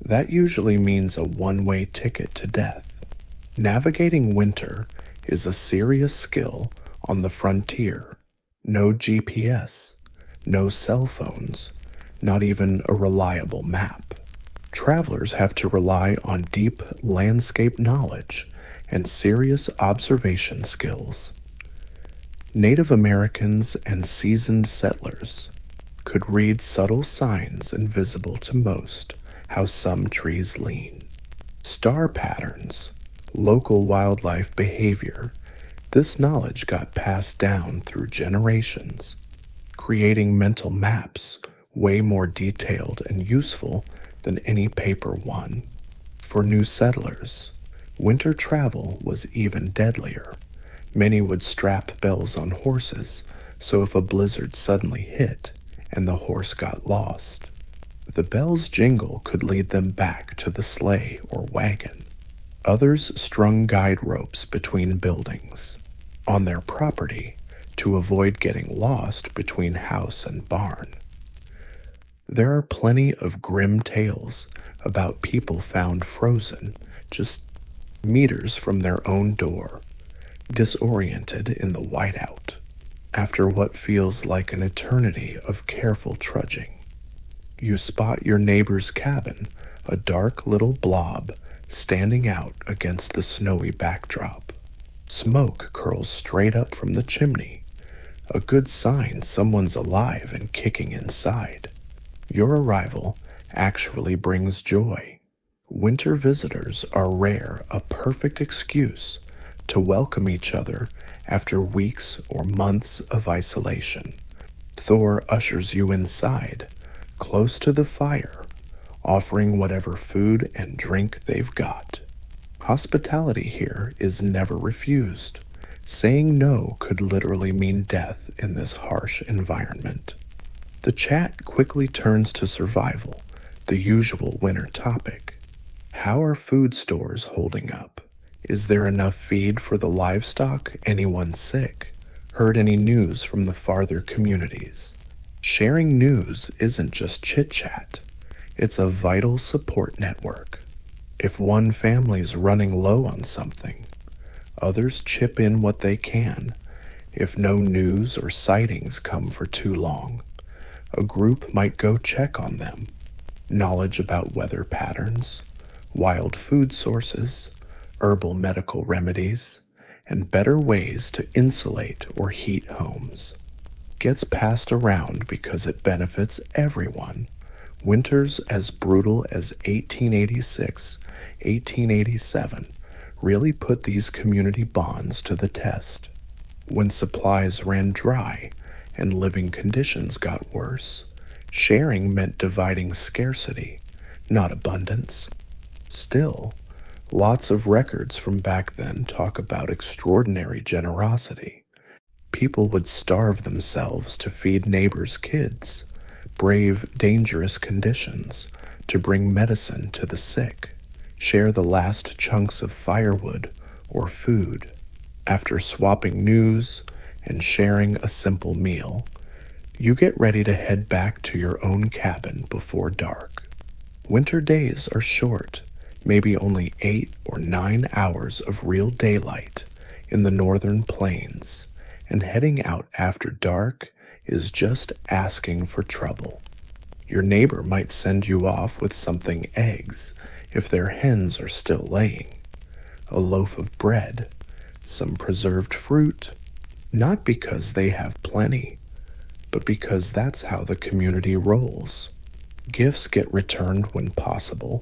that usually means a one-way ticket to death. Navigating winter is a serious skill on the frontier. No GPS, no cell phones, not even a reliable map. Travelers have to rely on deep landscape knowledge and serious observation skills. Native Americans and seasoned settlers could read subtle signs invisible to most, how some trees lean. Star patterns, local wildlife behavior, this knowledge got passed down through generations, creating mental maps way more detailed and useful than any paper one. For new settlers, winter travel was even deadlier. Many would strap bells on horses, so if a blizzard suddenly hit and the horse got lost, the bell's jingle could lead them back to the sleigh or wagon. Others strung guide ropes between buildings on their property to avoid getting lost between house and barn. There are plenty of grim tales about people found frozen just meters from their own door, disoriented in the whiteout, after what feels like an eternity of careful trudging. You spot your neighbor's cabin, a dark little blob standing out against the snowy backdrop. Smoke curls straight up from the chimney, a good sign someone's alive and kicking inside. Your arrival actually brings joy. Winter visitors are rare, a perfect excuse to welcome each other after weeks or months of isolation. Thor ushers you inside, close to the fire, offering whatever food and drink they've got. Hospitality here is never refused. Saying no could literally mean death in this harsh environment. The chat quickly turns to survival, the usual winter topic. How are food stores holding up? Is there enough feed for the livestock? Anyone sick? Heard any news from the farther communities? Sharing news isn't just chit-chat. It's a vital support network. If one family's running low on something, others chip in what they can. If no news or sightings come for too long, a group might go check on them. Knowledge about weather patterns, wild food sources, herbal medical remedies, and better ways to insulate or heat homes gets passed around because it benefits everyone. Winters as brutal as 1886, 1887 really put these community bonds to the test. When supplies ran dry and living conditions got worse, sharing meant dividing scarcity, not abundance. Still, lots of records from back then talk about extraordinary generosity. People would starve themselves to feed neighbors' kids, brave dangerous conditions to bring medicine to the sick, share the last chunks of firewood or food. After swapping news and sharing a simple meal, you get ready to head back to your own cabin before dark. Winter days are short, maybe only 8 or 9 hours of real daylight in the northern plains, and heading out after dark is just asking for trouble. Your neighbor might send you off with something eggs if their hens are still laying, a loaf of bread, some preserved fruit, not because they have plenty, but because that's how the community rolls. Gifts get returned when possible,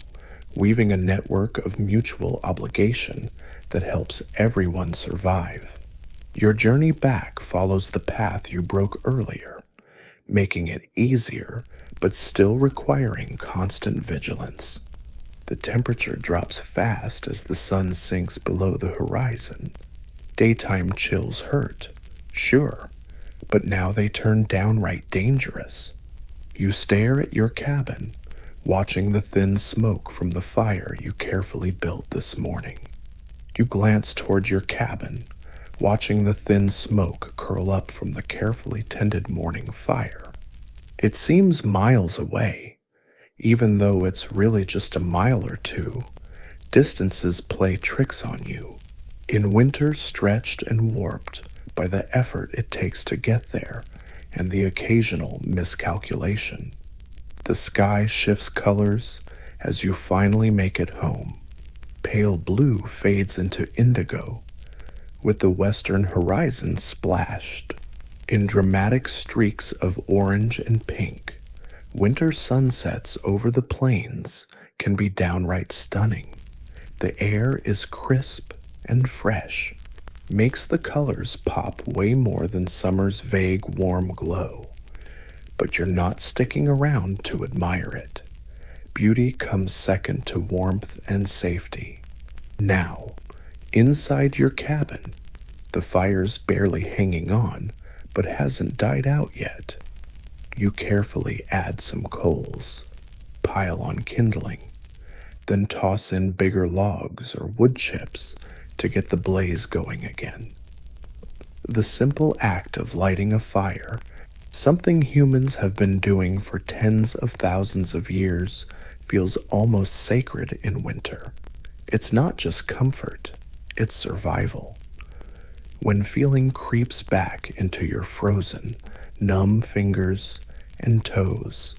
weaving a network of mutual obligation that helps everyone survive. Your journey back follows the path you broke earlier, making it easier but still requiring constant vigilance. The temperature drops fast as the sun sinks below the horizon. Daytime chills hurt, sure, but now they turn downright dangerous. You stare at your cabin, watching the thin smoke from the fire you carefully built this morning. You glance toward your cabin, watching the thin smoke curl up from the carefully tended morning fire. It seems miles away, even though it's really just a mile or two. Distances play tricks on you. In winter stretched and warped by the effort it takes to get there and the occasional miscalculation. The sky shifts colors as you finally make it home. Pale blue fades into indigo, with the western horizon splashed in dramatic streaks of orange and pink. Winter sunsets over the plains can be downright stunning. The air is crisp and fresh, makes the colors pop way more than summer's vague warm glow. But you're not sticking around to admire it. Beauty comes second to warmth and safety. Now, inside your cabin, the fire's barely hanging on, but hasn't died out yet. You carefully add some coals, pile on kindling, then toss in bigger logs or wood chips to get the blaze going again. The simple act of lighting a fire, something humans have been doing for tens of thousands of years, feels almost sacred in winter. It's not just comfort, it's survival. When feeling creeps back into your frozen, numb fingers and toes,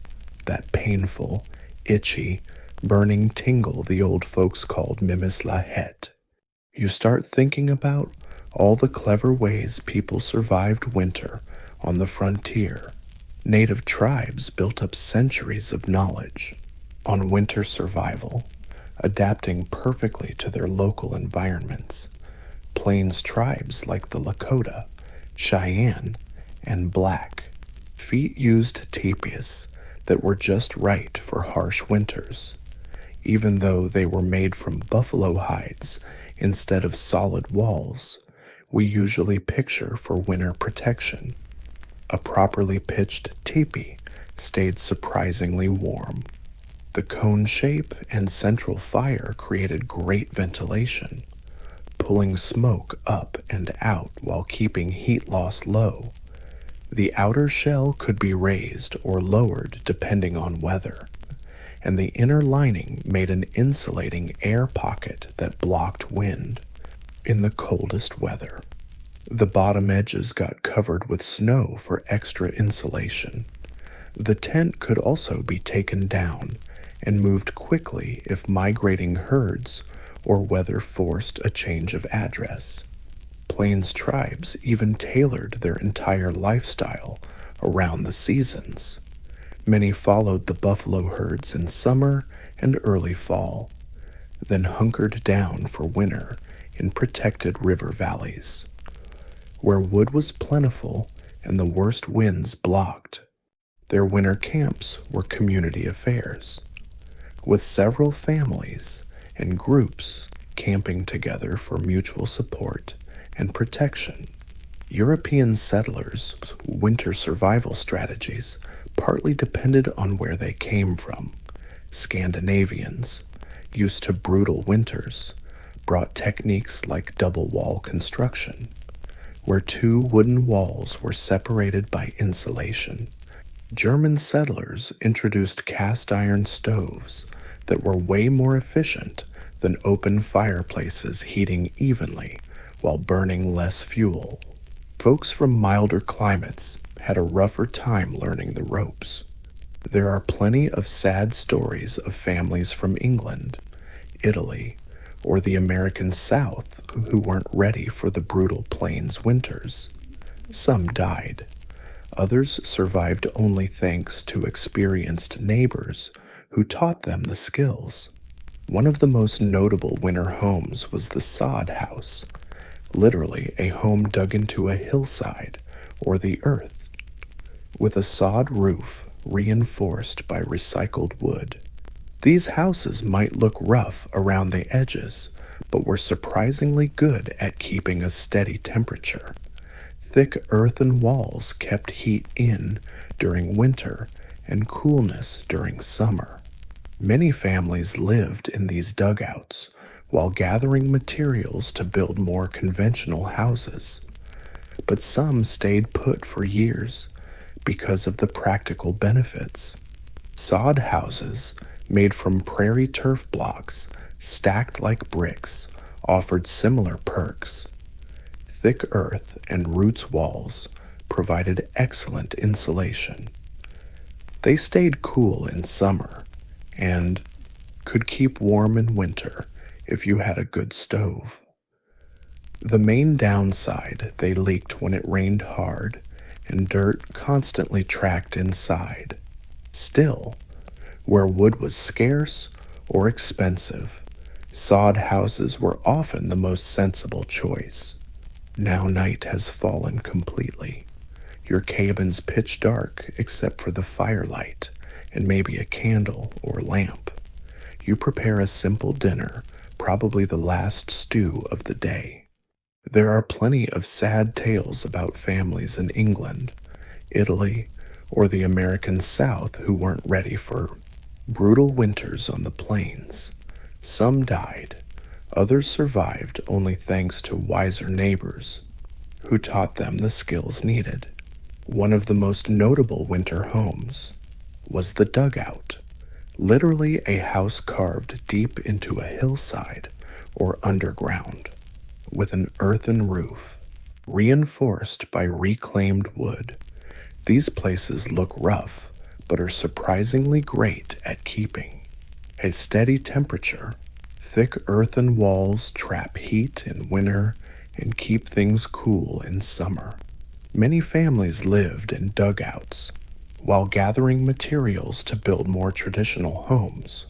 that painful, itchy, burning tingle the old folks called mimis la het, you start thinking about all the clever ways people survived winter on the frontier. Native tribes built up centuries of knowledge on winter survival, adapting perfectly to their local environments. Plains tribes like the Lakota, Cheyenne, and Black feet used teepees that were just right for harsh winters, even though they were made from buffalo hides instead of solid walls we usually picture for winter protection. A properly pitched teepee stayed surprisingly warm. The cone shape and central fire created great ventilation, pulling smoke up and out while keeping heat loss low. The outer shell could be raised or lowered depending on weather, and the inner lining made an insulating air pocket that blocked wind in the coldest weather. The bottom edges got covered with snow for extra insulation. The tent could also be taken down and moved quickly if migrating herds or weather forced a change of address. Plains tribes even tailored their entire lifestyle around the seasons. Many followed the buffalo herds in summer and early fall, then hunkered down for winter in protected river valleys, where wood was plentiful and the worst winds blocked. Their winter camps were community affairs, with several families and groups camping together for mutual support and protection. European settlers' winter survival strategies partly depended on where they came from. Scandinavians, used to brutal winters, brought techniques like double wall construction, where two wooden walls were separated by insulation. German settlers introduced cast iron stoves that were way more efficient than open fireplaces heating evenly while burning less fuel. Folks from milder climates had a rougher time learning the ropes. There are plenty of sad stories of families from England, Italy, or the American South who weren't ready for the brutal plains winters. Some died. Others survived only thanks to experienced neighbors who taught them the skills. One of the most notable winter homes was the sod house, literally a home dug into a hillside or the earth. With a sod roof, reinforced by recycled wood. These houses might look rough around the edges, but were surprisingly good at keeping a steady temperature. Thick earthen walls kept heat in during winter and coolness during summer. Many families lived in these dugouts while gathering materials to build more conventional houses. But some stayed put for years because of the practical benefits. Sod houses, made from prairie turf blocks stacked like bricks, offered similar perks. Thick earth and roots walls provided excellent insulation. They stayed cool in summer and could keep warm in winter if you had a good stove. The main downside, they leaked when it rained hard and dirt constantly tracked inside. Still, where wood was scarce or expensive, sod houses were often the most sensible choice. Now night has fallen completely. Your cabin's pitch dark except for the firelight and maybe a candle or lamp. You prepare a simple dinner, probably the last stew of the day. There are plenty of sad tales about families in England, Italy, or the American South who weren't ready for brutal winters on the plains. Some died. Others survived only thanks to wiser neighbors who taught them the skills needed. One of the most notable winter homes was the dugout, literally a house carved deep into a hillside or underground, with an earthen roof, reinforced by reclaimed wood. These places look rough, but are surprisingly great at keeping a steady temperature. Thick earthen walls trap heat in winter and keep things cool in summer. Many families lived in dugouts while gathering materials to build more traditional homes,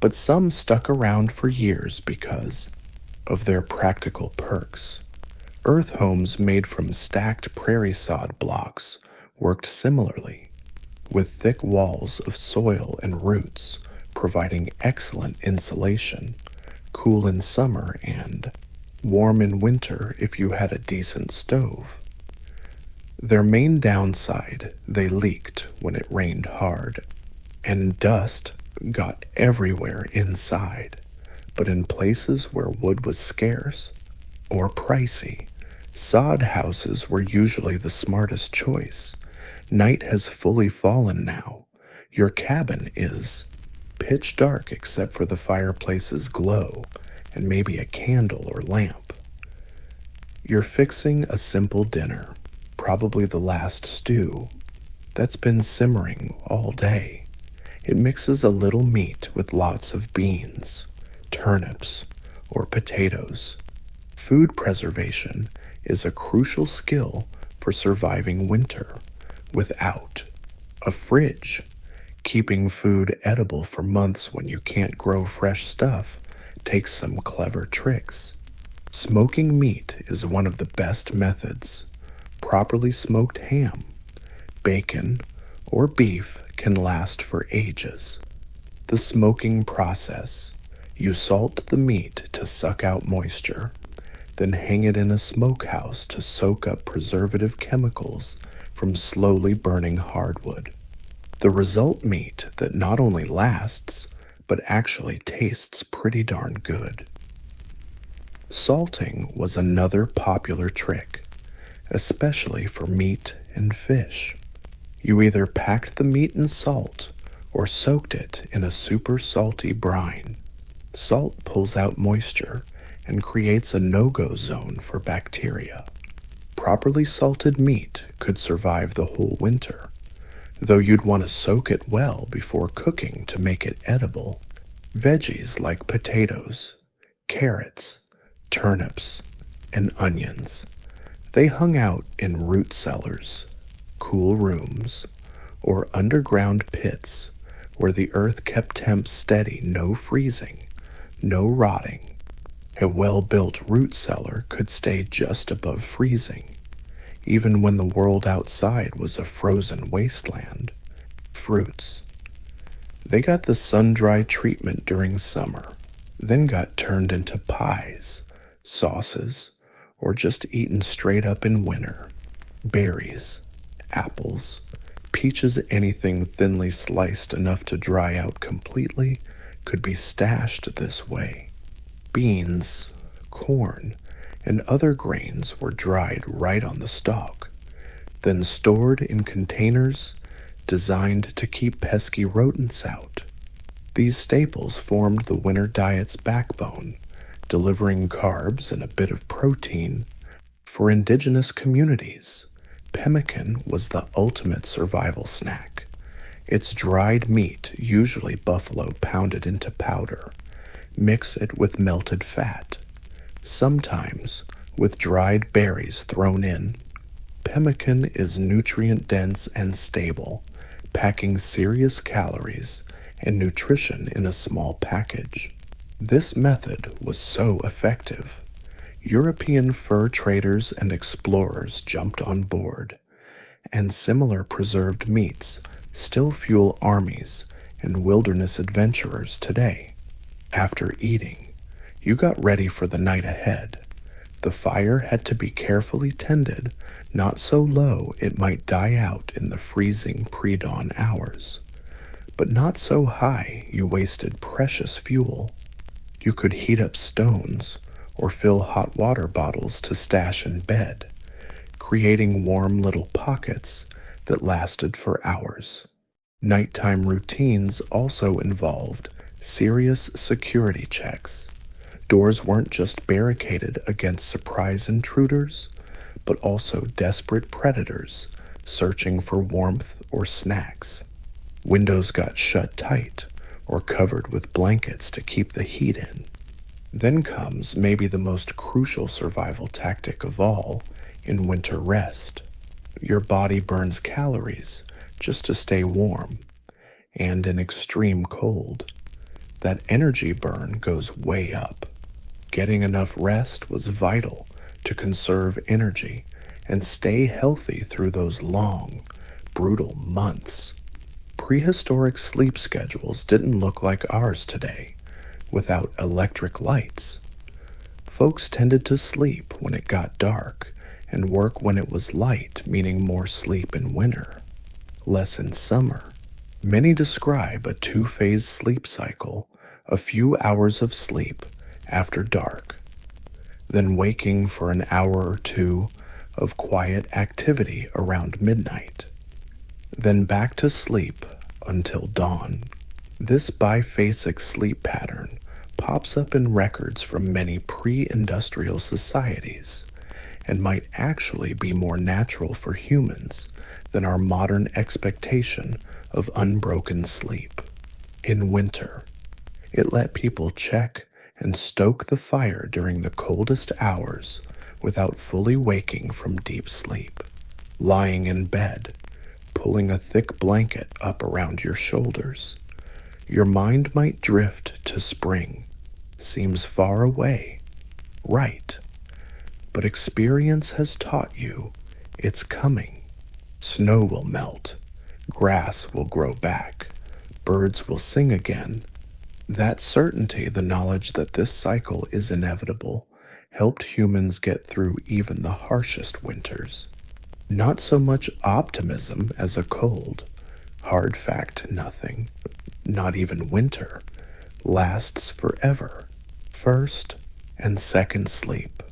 but some stuck around for years because of their practical perks. Earth homes made from stacked prairie sod blocks worked similarly, with thick walls of soil and roots providing excellent insulation, cool in summer and warm in winter if you had a decent stove. Their main downside, they leaked when it rained hard, and dust got everywhere inside. But in places where wood was scarce or pricey, sod houses were usually the smartest choice. Night has fully fallen now. Your cabin is pitch dark except for the fireplace's glow and maybe a candle or lamp. You're fixing a simple dinner, probably the last stew, that's been simmering all day. It mixes a little meat with lots of beans, turnips, or potatoes. Food preservation is a crucial skill for surviving winter without a fridge. Keeping food edible for months when you can't grow fresh stuff takes some clever tricks. Smoking meat is one of the best methods. Properly smoked ham, bacon, or beef can last for ages. The smoking process: you salt the meat to suck out moisture, then hang it in a smokehouse to soak up preservative chemicals from slowly burning hardwood. The result meat that not only lasts, but actually tastes pretty darn good. Salting was another popular trick, especially for meat and fish. You either packed the meat in salt or soaked it in a super salty brine. Salt pulls out moisture and creates a no-go zone for bacteria. Properly salted meat could survive the whole winter, though you'd want to soak it well before cooking to make it edible. Veggies like potatoes, carrots, turnips, and onions, they hung out in root cellars, cool rooms, or underground pits where the earth kept temps steady, no freezing, no rotting. A well-built root cellar could stay just above freezing, even when the world outside was a frozen wasteland. fruits. They got the sun-dry treatment during summer, then got turned into pies, sauces, or just eaten straight up in winter. Berries, apples, peaches, anything thinly sliced enough to dry out completely could be stashed this way. Beans, corn, and other grains were dried right on the stalk, then stored in containers designed to keep pesky rodents out. These staples formed the winter diet's backbone, delivering carbs and a bit of protein. For indigenous communities, pemmican was the ultimate survival snack. It's dried meat, usually buffalo pounded into powder. Mix it with melted fat, sometimes with dried berries thrown in. Pemmican is nutrient-dense and stable, packing serious calories and nutrition in a small package. This method was so effective, European fur traders and explorers jumped on board, and similar preserved meats still fuel armies and wilderness adventurers today. After eating, you got ready for the night ahead. The fire had to be carefully tended, not so low it might die out in the freezing pre-dawn hours, but not so high you wasted precious fuel. You could heat up stones or fill hot water bottles to stash in bed, creating warm little pockets that lasted for hours. Nighttime routines also involved serious security checks. Doors weren't just barricaded against surprise intruders, but also desperate predators searching for warmth or snacks. Windows got shut tight or covered with blankets to keep the heat in. Then comes maybe the most crucial survival tactic of all in winter rest. Your body burns calories just to stay warm, and in extreme cold, that energy burn goes way up. Getting enough rest was vital to conserve energy and stay healthy through those long, brutal months. Prehistoric sleep schedules didn't look like ours today, without electric lights. Folks tended to sleep when it got dark and work when it was light, meaning more sleep in winter, less in summer. Many describe a two-phase sleep cycle, a few hours of sleep after dark, then waking for an hour or two of quiet activity around midnight, then back to sleep until dawn. This biphasic sleep pattern pops up in records from many pre-industrial societies and might actually be more natural for humans than our modern expectation of unbroken sleep. In winter, it let people check and stoke the fire during the coldest hours without fully waking from deep sleep. Lying in bed, pulling a thick blanket up around your shoulders, your mind might drift to spring. Seems far away, right? But experience has taught you it's coming. Snow will melt, grass will grow back, birds will sing again. That certainty, the knowledge that this cycle is inevitable, helped humans get through even the harshest winters. Not so much optimism as a cold. Hard fact, nothing, not even winter, lasts forever. First and second sleep.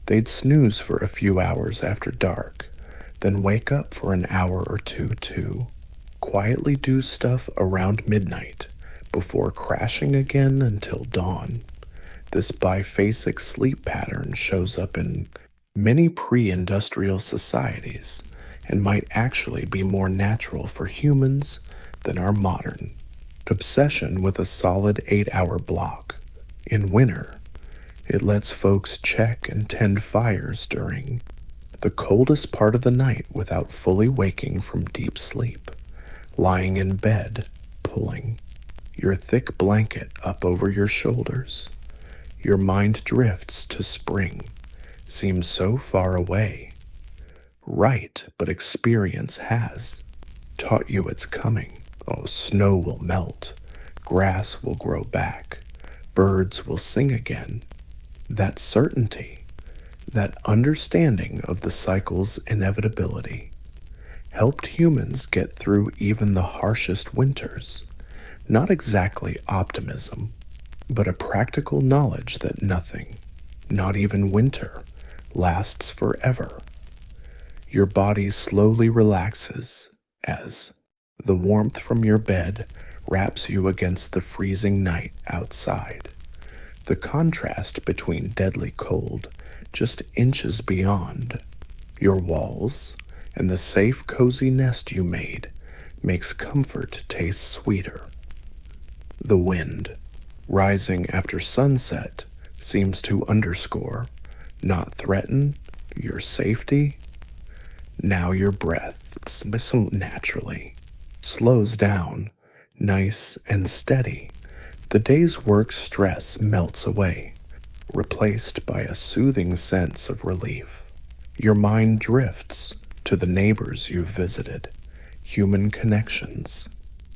They'd snooze for a few hours after dark, then wake up for an hour or two too. Quietly do stuff around midnight before crashing again until dawn. This biphasic sleep pattern shows up in many pre-industrial societies and might actually be more natural for humans than our modern obsession with a solid 8-hour block. In winter, it lets folks check and tend fires during the coldest part of the night without fully waking from deep sleep, lying in bed, pulling your thick blanket up over your shoulders. Your mind drifts to spring, seems so far away. Right, but experience has taught you it's coming. Oh, snow will melt, grass will grow back, birds will sing again. That certainty, that understanding of the cycle's inevitability, helped humans get through even the harshest winters. Not exactly optimism, but a practical knowledge that nothing, not even winter, lasts forever. Your body slowly relaxes as the warmth from your bed wraps you against the freezing night outside. The contrast between deadly cold just inches beyond your walls and the safe, cozy nest you made makes comfort taste sweeter. The wind, rising after sunset, seems to underscore, not threaten, your safety. Now your breath, so naturally, slows down, nice and steady. The day's work stress melts away, replaced by a soothing sense of relief. Your mind drifts to the neighbors you've visited. Human connections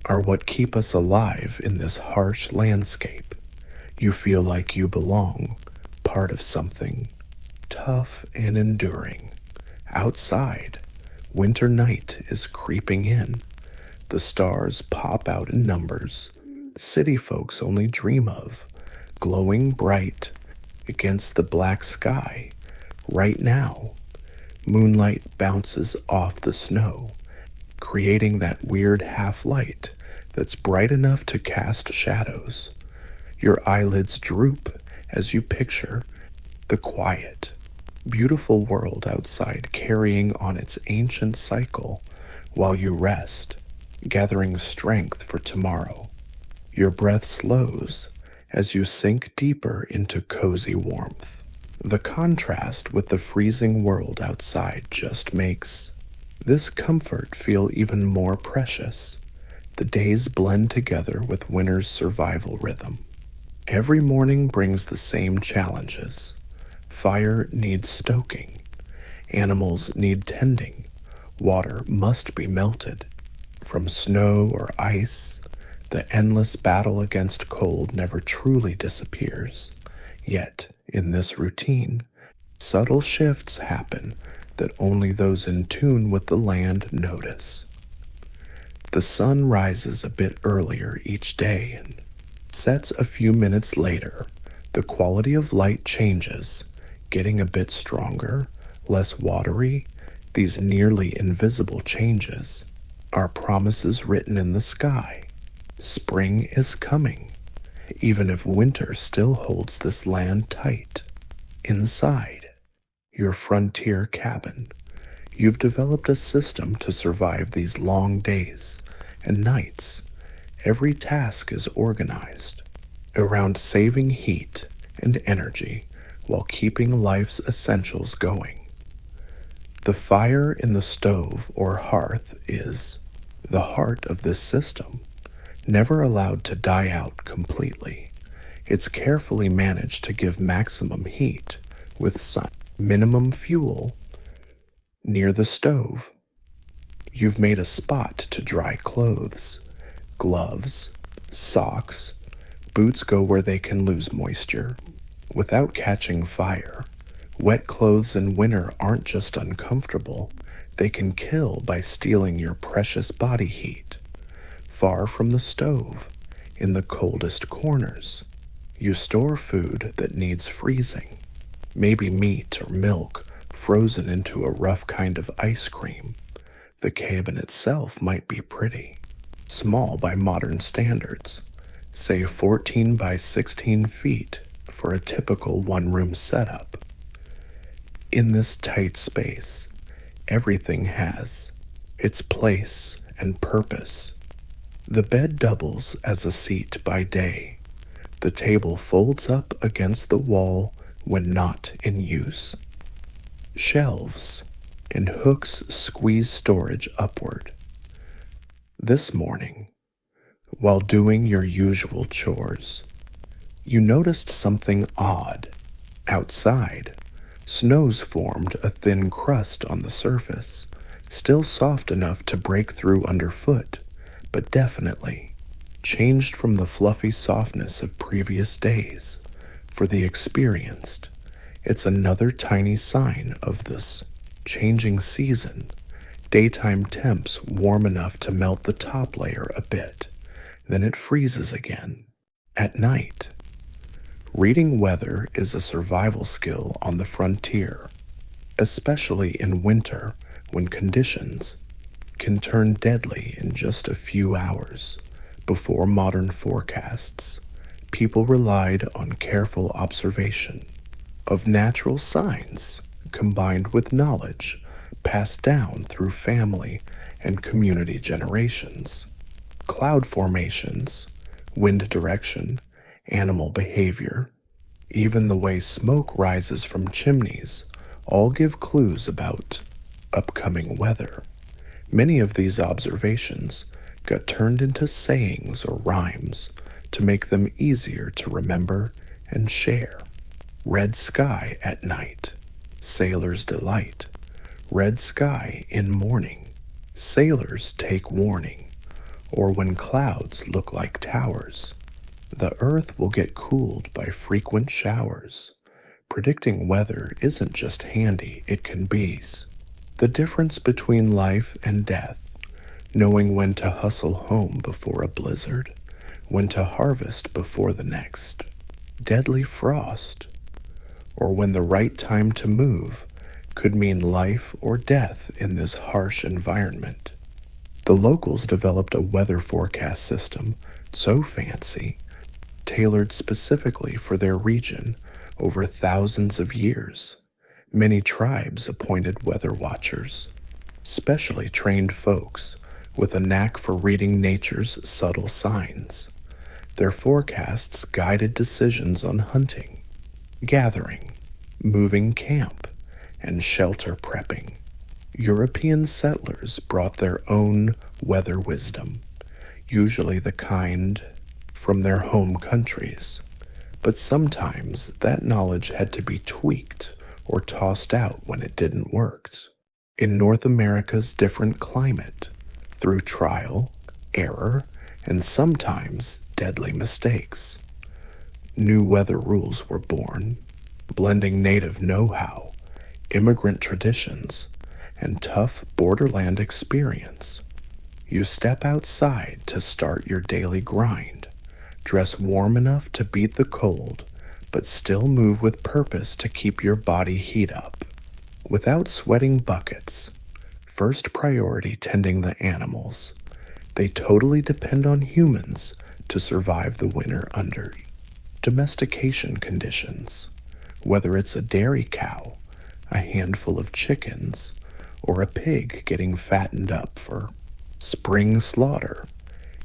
are what keep us alive in this harsh landscape. You feel like you belong, part of something tough and enduring. Outside, winter night is creeping in. The stars pop out in numbers city folks only dream of, glowing bright against the black sky. Right now, moonlight bounces off the snow, creating that weird half-light that's bright enough to cast shadows. Your eyelids droop as you picture the quiet, beautiful world outside carrying on its ancient cycle while you rest, gathering strength for tomorrow. Your breath slows as you sink deeper into cozy warmth. The contrast with the freezing world outside just makes this comfort feel even more precious. The days blend together with winter's survival rhythm. Every morning brings the same challenges. Fire needs stoking. Animals need tending. Water must be melted. From snow or ice, the endless battle against cold never truly disappears. Yet, in this routine, subtle shifts happen that only those in tune with the land notice. The sun rises a bit earlier each day and sets a few minutes later. The quality of light changes, getting a bit stronger, less watery. These nearly invisible changes are promises written in the sky. Spring is coming, even if winter still holds this land tight. Inside your frontier cabin, you've developed a system to survive these long days and nights. Every task is organized around saving heat and energy while keeping life's essentials going. The fire in the stove or hearth is the heart of this system, never allowed to die out completely. It's carefully managed to give maximum heat with some minimum fuel. Near the stove, you've made a spot to dry clothes, gloves, socks. Boots go where they can lose moisture without catching fire. Wet clothes in winter aren't just uncomfortable, they can kill by stealing your precious body heat. Far from the stove, in the coldest corners, you store food that needs freezing. Maybe meat or milk frozen into a rough kind of ice cream. The cabin itself might be pretty, small by modern standards, say 14 by 16 feet for a typical one-room setup. In this tight space, everything has its place and purpose. The bed doubles as a seat by day. The table folds up against the wall when not in use. Shelves and hooks squeeze storage upward. This morning, while doing your usual chores, you noticed something odd. Outside, snow's formed a thin crust on the surface, still soft enough to break through underfoot, but definitely changed from the fluffy softness of previous days. For the experienced, it's another tiny sign of this changing season. Daytime temps warm enough to melt the top layer a bit, then it freezes again. At night, reading weather is a survival skill on the frontier, especially in winter when conditions can turn deadly in just a few hours. Before modern forecasts, people relied on careful observation of natural signs combined with knowledge passed down through family and community generations. Cloud formations, wind direction, animal behavior, even the way smoke rises from chimneys all give clues about upcoming weather. Many of these observations got turned into sayings or rhymes to make them easier to remember and share. Red sky at night, sailor's delight. Red sky in morning, sailors take warning. Or when clouds look like towers, the earth will get cooled by frequent showers. Predicting weather isn't just handy, it can be the difference between life and death, knowing when to hustle home before a blizzard, when to harvest before the next deadly frost, or when the right time to move could mean life or death in this harsh environment. The locals developed a weather forecast system so fancy, tailored specifically for their region over thousands of years. Many tribes appointed weather watchers, specially trained folks with a knack for reading nature's subtle signs. Their forecasts guided decisions on hunting, gathering, moving camp, and shelter prepping. European settlers brought their own weather wisdom, usually the kind from their home countries, but sometimes that knowledge had to be tweaked or tossed out when it didn't work. In North America's different climate, through trial, error, and sometimes deadly mistakes, new weather rules were born, blending native know-how, immigrant traditions, and tough borderland experience. You step outside to start your daily grind, dress warm enough to beat the cold, but still move with purpose to keep your body heat up. Without sweating buckets, first priority tending the animals. They totally depend on humans to survive the winter under domestication conditions. Whether it's a dairy cow, a handful of chickens, or a pig getting fattened up for spring slaughter,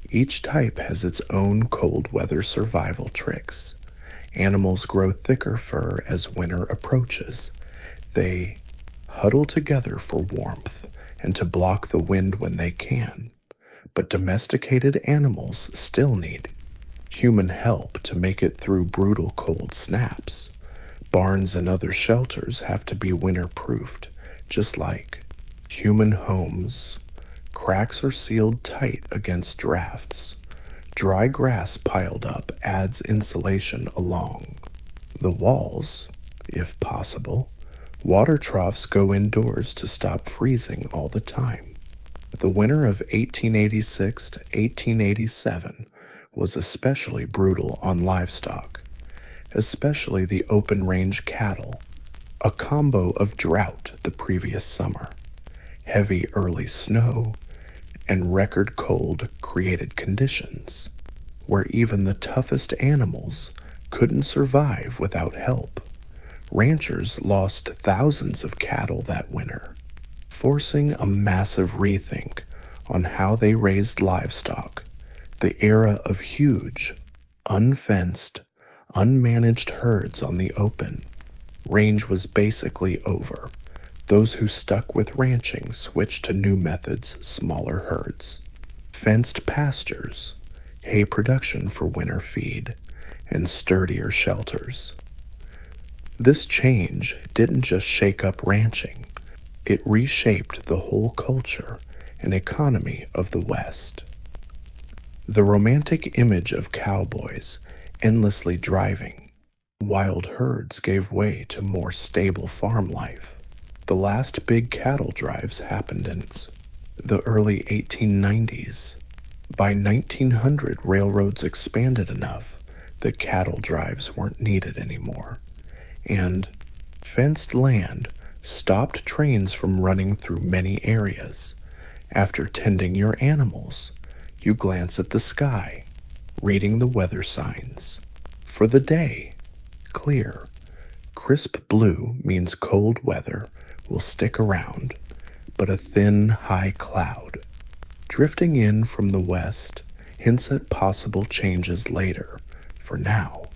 each type has its own cold weather survival tricks. Animals grow thicker fur as winter approaches. They huddle together for warmth and to block the wind when they can. But domesticated animals still need human help to make it through brutal cold snaps. Barns and other shelters have to be winter-proofed, just like human homes. Cracks are sealed tight against drafts. Dry grass piled up adds insulation along the walls, if possible. Water troughs go indoors to stop freezing all the time. The winter of 1886 to 1887 was especially brutal on livestock, especially the open-range cattle, a combo of drought the previous summer, heavy early snow, and record cold created conditions where even the toughest animals couldn't survive without help. Ranchers lost thousands of cattle that winter, forcing a massive rethink on how they raised livestock. The era of huge, unfenced, unmanaged herds on the open range was basically over. Those who stuck with ranching switched to new methods, smaller herds, fenced pastures, hay production for winter feed, and sturdier shelters. This change didn't just shake up ranching, it reshaped the whole culture and economy of the West. The romantic image of cowboys endlessly driving wild herds gave way to more stable farm life. The last big cattle drives happened in the early 1890s. By 1900, railroads expanded enough that cattle drives weren't needed anymore, and fenced land stopped trains from running through many areas. After tending your animals, you glance at the sky, reading the weather signs. For the day, clear, crisp blue means cold weather will stick around, but a thin, high cloud drifting in from the west hints at possible changes later. For now,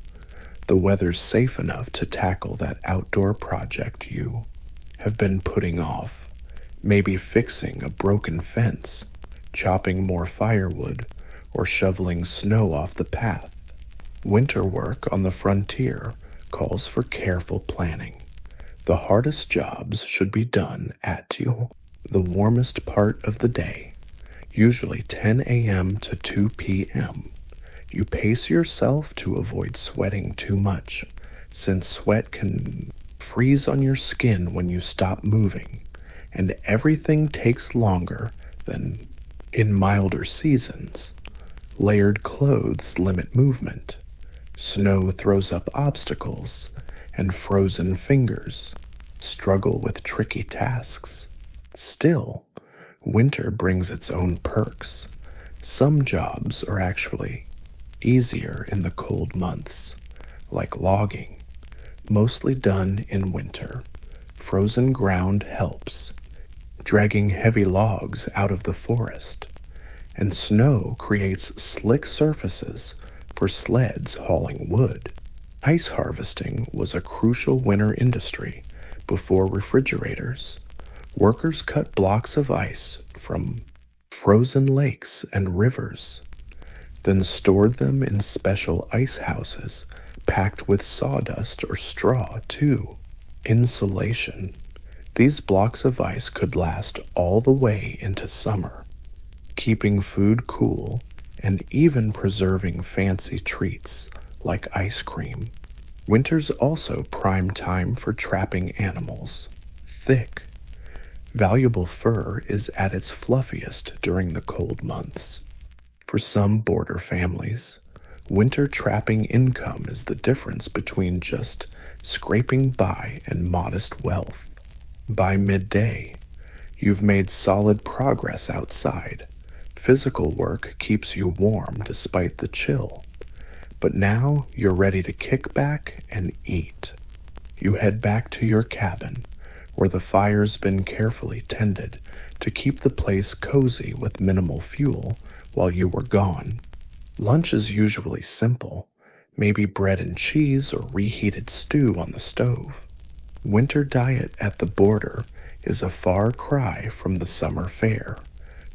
the weather's safe enough to tackle that outdoor project you have been putting off. Maybe fixing a broken fence, chopping more firewood, or shoveling snow off the path. Winter work on the frontier calls for careful planning. The hardest jobs should be done at the warmest part of the day, usually 10 a.m. to 2 p.m. You pace yourself to avoid sweating too much, since sweat can freeze on your skin when you stop moving, and everything takes longer than in milder seasons. Layered clothes limit movement. Snow throws up obstacles, and frozen fingers struggle with tricky tasks. Still, winter brings its own perks. Some jobs are actually easier in the cold months, like logging, mostly done in winter. Frozen ground helps, dragging heavy logs out of the forest, and snow creates slick surfaces for sleds hauling wood. Ice harvesting was a crucial winter industry before refrigerators. Workers cut blocks of ice from frozen lakes and rivers, then stored them in special ice houses packed with sawdust or straw too. Insulation. These blocks of ice could last all the way into summer, keeping food cool and even preserving fancy treats like ice cream. Winter's also prime time for trapping animals. Thick, valuable fur is at its fluffiest during the cold months. For some border families, winter trapping income is the difference between just scraping by and modest wealth. By midday, you've made solid progress outside. Physical work keeps you warm despite the chill. But now you're ready to kick back and eat. You head back to your cabin, where the fire's been carefully tended to keep the place cozy with minimal fuel while you were gone. Lunch is usually simple, maybe bread and cheese or reheated stew on the stove. Winter diet at the border is a far cry from the summer fare.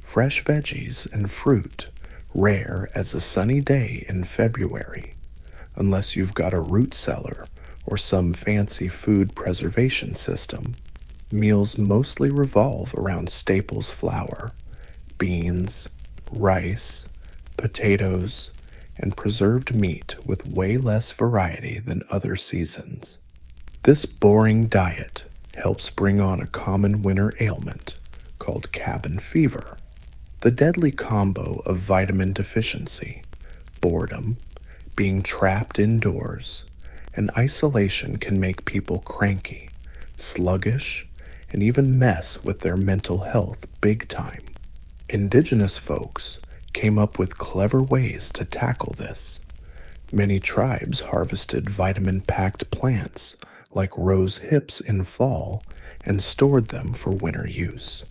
Fresh veggies and fruit, rare as a sunny day in February, unless you've got a root cellar or some fancy food preservation system. Meals mostly revolve around staples: flour, beans, rice, potatoes, and preserved meat with way less variety than other seasons. This boring diet helps bring on a common winter ailment called cabin fever. The deadly combo of vitamin deficiency, boredom, being trapped indoors, and isolation can make people cranky, sluggish, and even mess with their mental health big time. Indigenous folks came up with clever ways to tackle this. Many tribes harvested vitamin-packed plants like rose hips in fall and stored them for winter use.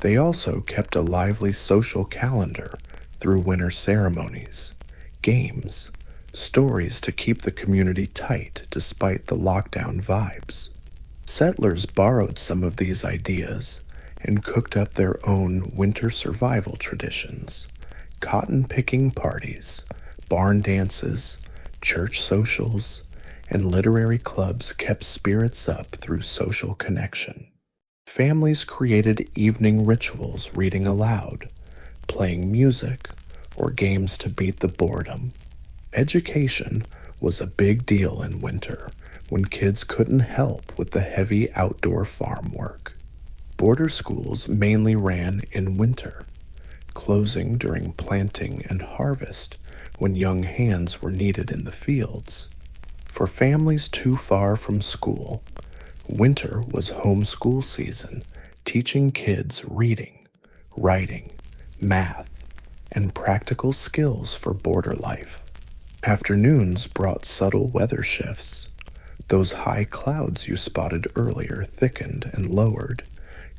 They also kept a lively social calendar through winter ceremonies, games, stories to keep the community tight despite the lockdown vibes. Settlers borrowed some of these ideas and cooked up their own winter survival traditions: cotton-picking parties, barn dances, church socials, and literary clubs kept spirits up through social connection. Families created evening rituals, reading aloud, playing music, or games to beat the boredom. Education was a big deal in winter when kids couldn't help with the heavy outdoor farm work. Border schools mainly ran in winter, closing during planting and harvest when young hands were needed in the fields. For families too far from school, winter was homeschool season, teaching kids reading, writing, math, and practical skills for border life. Afternoons brought subtle weather shifts. Those high clouds you spotted earlier thickened and lowered,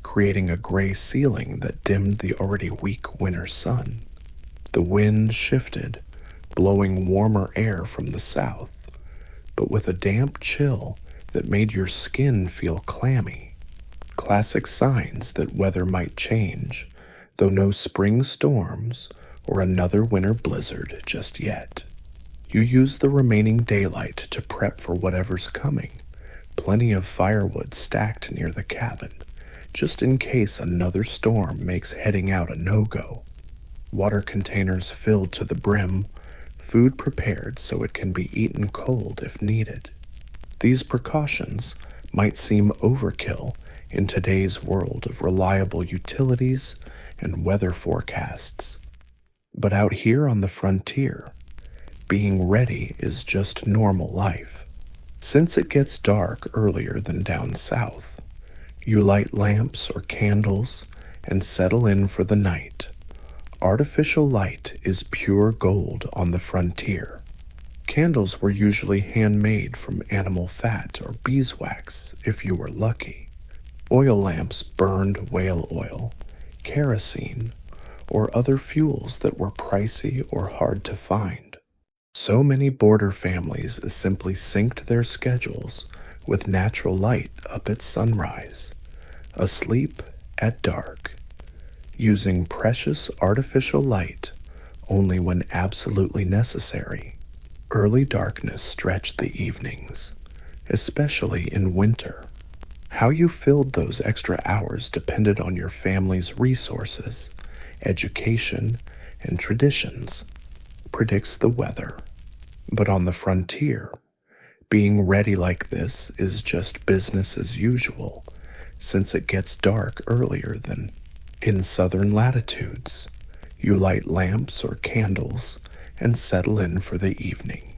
creating a gray ceiling that dimmed the already weak winter sun. The wind shifted, blowing warmer air from the south, but with a damp chill that made your skin feel clammy. Classic signs that weather might change, though no spring storms or another winter blizzard just yet. You use the remaining daylight to prep for whatever's coming. Plenty of firewood stacked near the cabin, just in case another storm makes heading out a no-go. Water containers filled to the brim, food prepared so it can be eaten cold if needed. These precautions might seem overkill in today's world of reliable utilities and weather forecasts. But out here on the frontier, being ready is just normal life. Since it gets dark earlier than down south, you light lamps or candles and settle in for the night. Artificial light is pure gold on the frontier. Candles were usually handmade from animal fat or beeswax if you were lucky. Oil lamps burned whale oil, kerosene, or other fuels that were pricey or hard to find. So many border families simply synced their schedules with natural light up at sunrise, asleep at dark, using precious artificial light only when absolutely necessary. Early darkness stretched the evenings, especially in winter. How you filled those extra hours depended on your family's resources, education, and traditions. Predicts the weather. But on the frontier, being ready like this is just business as usual, since it gets dark earlier than in southern latitudes. You light lamps or candles and settle in for the evening.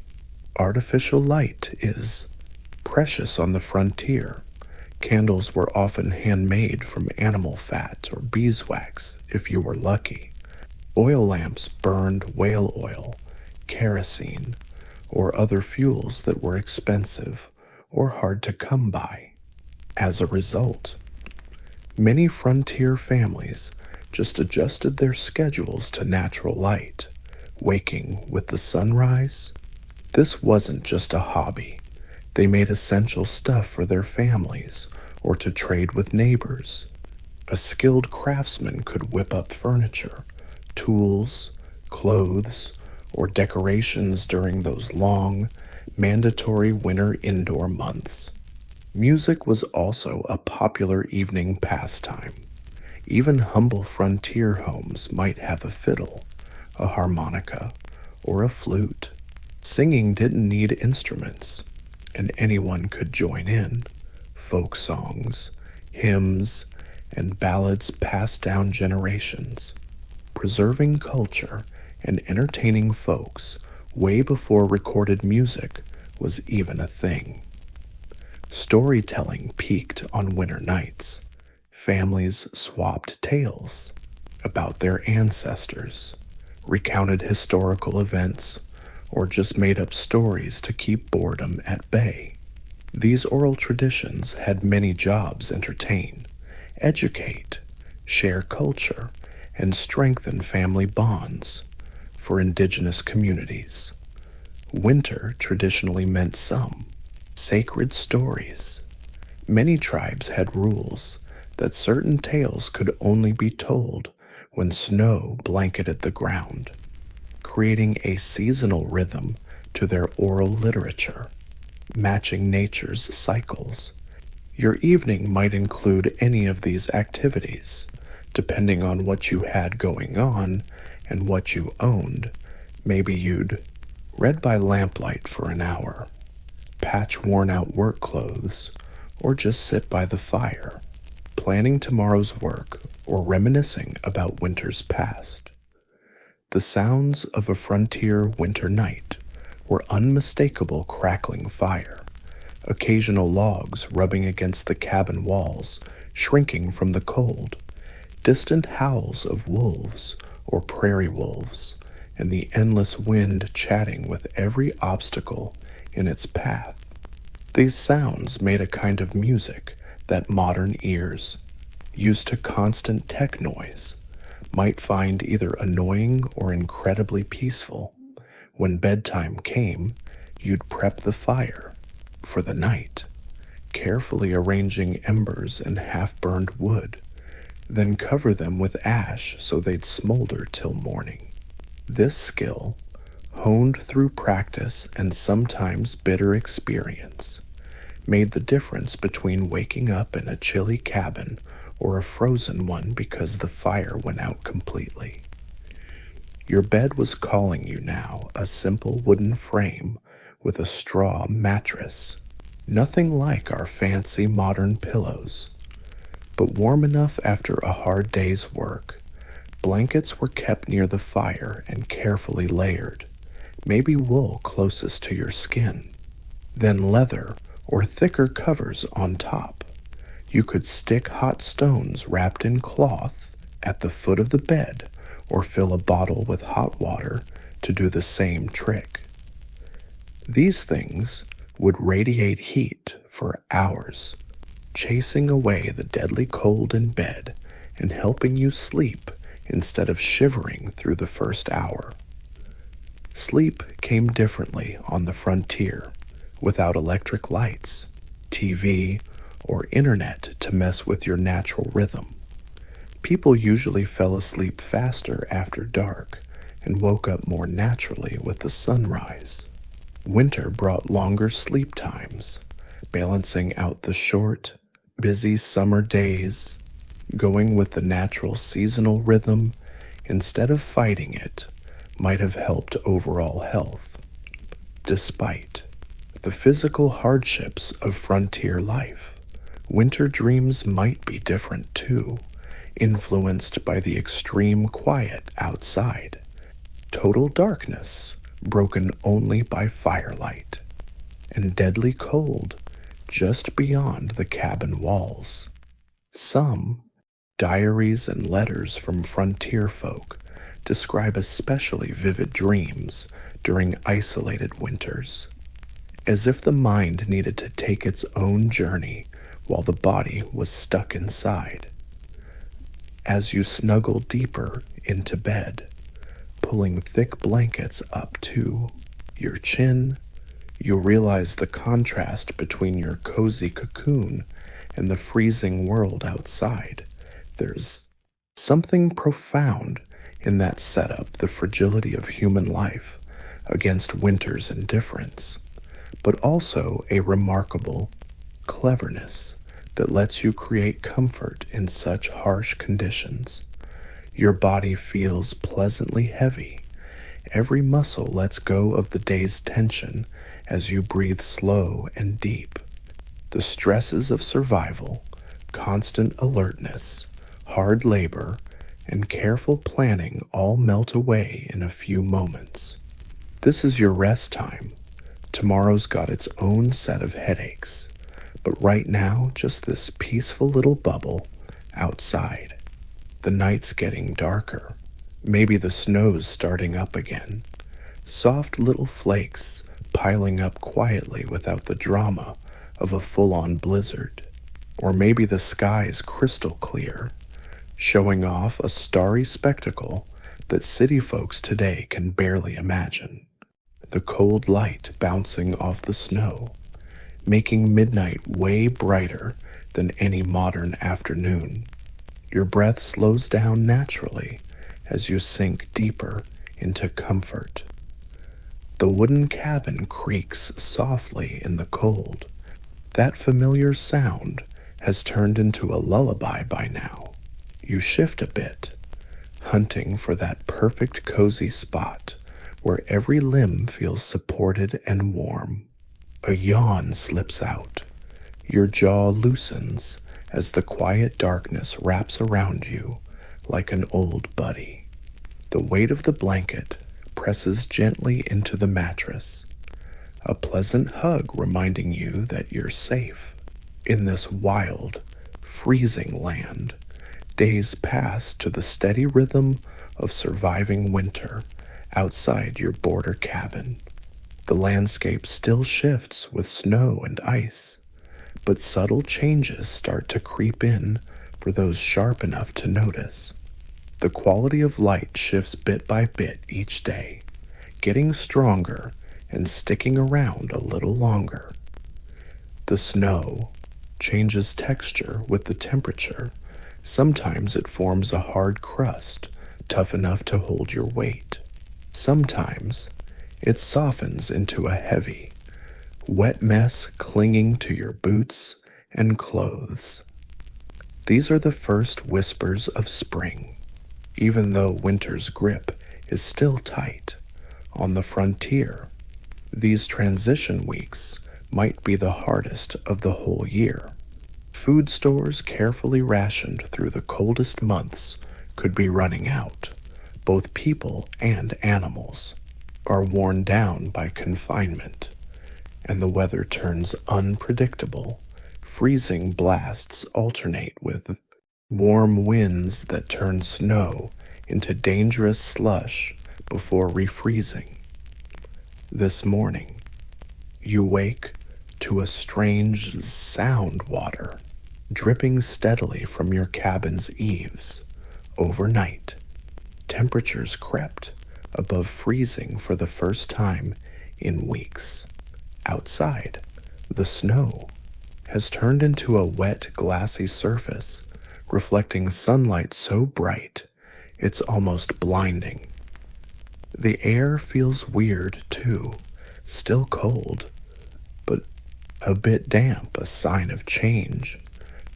Artificial light is precious on the frontier. Candles were often handmade from animal fat or beeswax if you were lucky. Oil lamps burned whale oil, kerosene, or other fuels that were expensive or hard to come by. As a result, many frontier families just adjusted their schedules to natural light, waking with the sunrise. This wasn't just a hobby. They made essential stuff for their families or to trade with neighbors. A skilled craftsman could whip up furniture, tools, clothes, or decorations during those long, mandatory winter indoor months. Music was also a popular evening pastime. Even humble frontier homes might have a fiddle, a harmonica, or a flute. Singing didn't need instruments, and anyone could join in. Folk songs, hymns, and ballads passed down generations, preserving culture and entertaining folks way before recorded music was even a thing. Storytelling peaked on winter nights. Families swapped tales about their ancestors, recounted historical events, or just made up stories to keep boredom at bay. These oral traditions had many jobs: entertain, educate, share culture, and strengthen family bonds. For indigenous communities, winter traditionally meant some sacred stories. Many tribes had rules that certain tales could only be told when snow blanketed the ground, creating a seasonal rhythm to their oral literature, matching nature's cycles. Your evening might include any of these activities, depending on what you had going on and what you owned, maybe you'd read by lamplight for an hour, patch worn-out work clothes, or just sit by the fire, planning tomorrow's work or reminiscing about winters past. The sounds of a frontier winter night were unmistakable crackling fire, occasional logs rubbing against the cabin walls, shrinking from the cold, distant howls of wolves or prairie wolves, and the endless wind chatting with every obstacle in its path. These sounds made a kind of music that modern ears, used to constant tech noise, might find either annoying or incredibly peaceful. When bedtime came, you'd prep the fire for the night, carefully arranging embers and half-burned wood, then cover them with ash so they'd smolder till morning. This skill, honed through practice and sometimes bitter experience, made the difference between waking up in a chilly cabin or a frozen one because the fire went out completely. Your bed was calling you now, a simple wooden frame with a straw mattress, nothing like our fancy modern pillows, but warm enough after a hard day's work. Blankets were kept near the fire and carefully layered, maybe wool closest to your skin, then leather or thicker covers on top. You could stick hot stones wrapped in cloth at the foot of the bed or fill a bottle with hot water to do the same trick. These things would radiate heat for hours, chasing away the deadly cold in bed and helping you sleep instead of shivering through the first hour. Sleep came differently on the frontier, without electric lights, TV, or internet to mess with your natural rhythm. People usually fell asleep faster after dark and woke up more naturally with the sunrise. Winter brought longer sleep times, balancing out the short, busy summer days, going with the natural seasonal rhythm instead of fighting it might have helped overall health. Despite the physical hardships of frontier life, winter dreams might be different too, influenced by the extreme quiet outside, total darkness broken only by firelight, and deadly cold just beyond the cabin walls. Some diaries and letters from frontier folk describe especially vivid dreams during isolated winters, as if the mind needed to take its own journey while the body was stuck inside. As you snuggle deeper into bed, pulling thick blankets up to your chin, you realize the contrast between your cozy cocoon and the freezing world outside. There's something profound in that setup, the fragility of human life against winter's indifference, but also a remarkable cleverness that lets you create comfort in such harsh conditions. Your body feels pleasantly heavy. Every muscle lets go of the day's tension as you breathe slow and deep. The stresses of survival, constant alertness, hard labor, and careful planning all melt away in a few moments. This is your rest time. Tomorrow's got its own set of headaches, but right now, just this peaceful little bubble outside. The night's getting darker. Maybe the snow's starting up again. Soft little flakes piling up quietly without the drama of a full-on blizzard. Or maybe the sky's crystal clear, showing off a starry spectacle that city folks today can barely imagine. The cold light bouncing off the snow, making midnight way brighter than any modern afternoon. Your breath slows down naturally as you sink deeper into comfort. The wooden cabin creaks softly in the cold. That familiar sound has turned into a lullaby by now. You shift a bit, hunting for that perfect cozy spot where every limb feels supported and warm. A yawn slips out. Your jaw loosens as the quiet darkness wraps around you like an old buddy. The weight of the blanket presses gently into the mattress, a pleasant hug reminding you that you're safe. In this wild, freezing land, days pass to the steady rhythm of surviving winter outside your border cabin. The landscape still shifts with snow and ice, but subtle changes start to creep in for those sharp enough to notice. The quality of light shifts bit by bit each day, getting stronger and sticking around a little longer. The snow changes texture with the temperature. Sometimes it forms a hard crust, tough enough to hold your weight. Sometimes it softens into a heavy, wet mess clinging to your boots and clothes. These are the first whispers of spring, even though winter's grip is still tight. On the frontier, these transition weeks might be the hardest of the whole year. Food stores carefully rationed through the coldest months could be running out. Both people and animals are worn down by confinement, and the weather turns unpredictable. Freezing blasts alternate with warm winds that turn snow into dangerous slush before refreezing. This morning, you wake to a strange sound water dripping steadily from your cabin's eaves. Overnight, temperatures crept above freezing for the first time in weeks. Outside, the snow has turned into a wet, glassy surface, reflecting sunlight so bright it's almost blinding. The air feels weird, too, still cold, but a bit damp, a sign of change.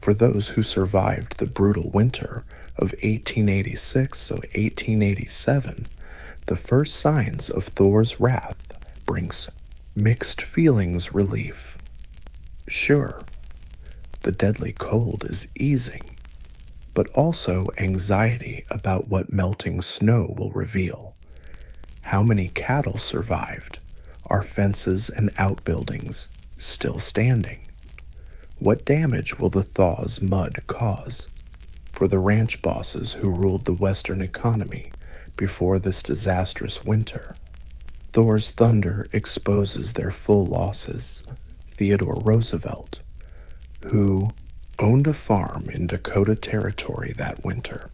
For those who survived the brutal winter of 1886 to 1887, the first signs of Thor's wrath brings mixed feelings relief. Sure, the deadly cold is easing, but also anxiety about what melting snow will reveal. How many cattle survived? Are fences and outbuildings still standing? What damage will the thaw's mud cause? For the ranch bosses who ruled the Western economy before this disastrous winter, Thor's thunder exposes their full losses. Theodore Roosevelt, who owned a farm in Dakota Territory that winter,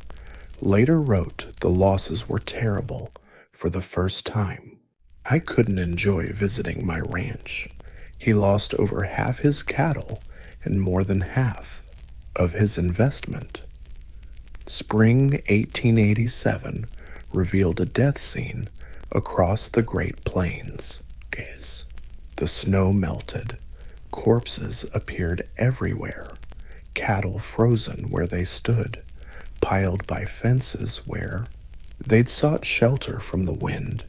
later wrote the losses were terrible for the first time. I couldn't enjoy visiting my ranch. He lost over half his cattle and more than half of his investment. Spring 1887 revealed a death scene across the Great Plains. The snow melted. Corpses appeared everywhere. Cattle frozen where they stood, piled by fences where they'd sought shelter from the wind,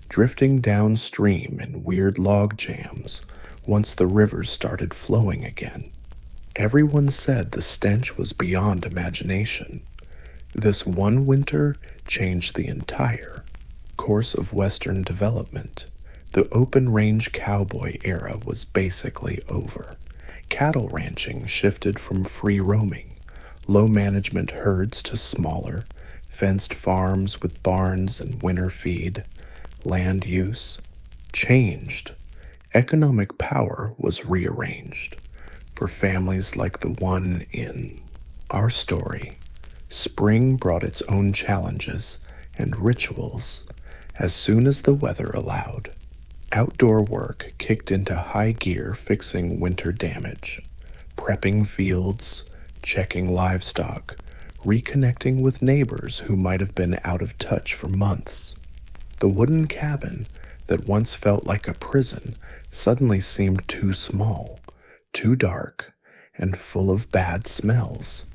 drifting downstream in weird log jams once the rivers started flowing again. Everyone said the stench was beyond imagination. This one winter changed the entire course of Western development. The open-range cowboy era was basically over. Cattle ranching shifted from free roaming, low-management herds to smaller, fenced farms with barns and winter feed. Land use changed. Economic power was rearranged. For families like the one in our story, spring brought its own challenges and rituals. As soon as the weather allowed, outdoor work kicked into high gear, fixing winter damage, prepping fields, checking livestock, reconnecting with neighbors who might have been out of touch for months. The wooden cabin that once felt like a prison suddenly seemed too small, too dark, and full of bad smells.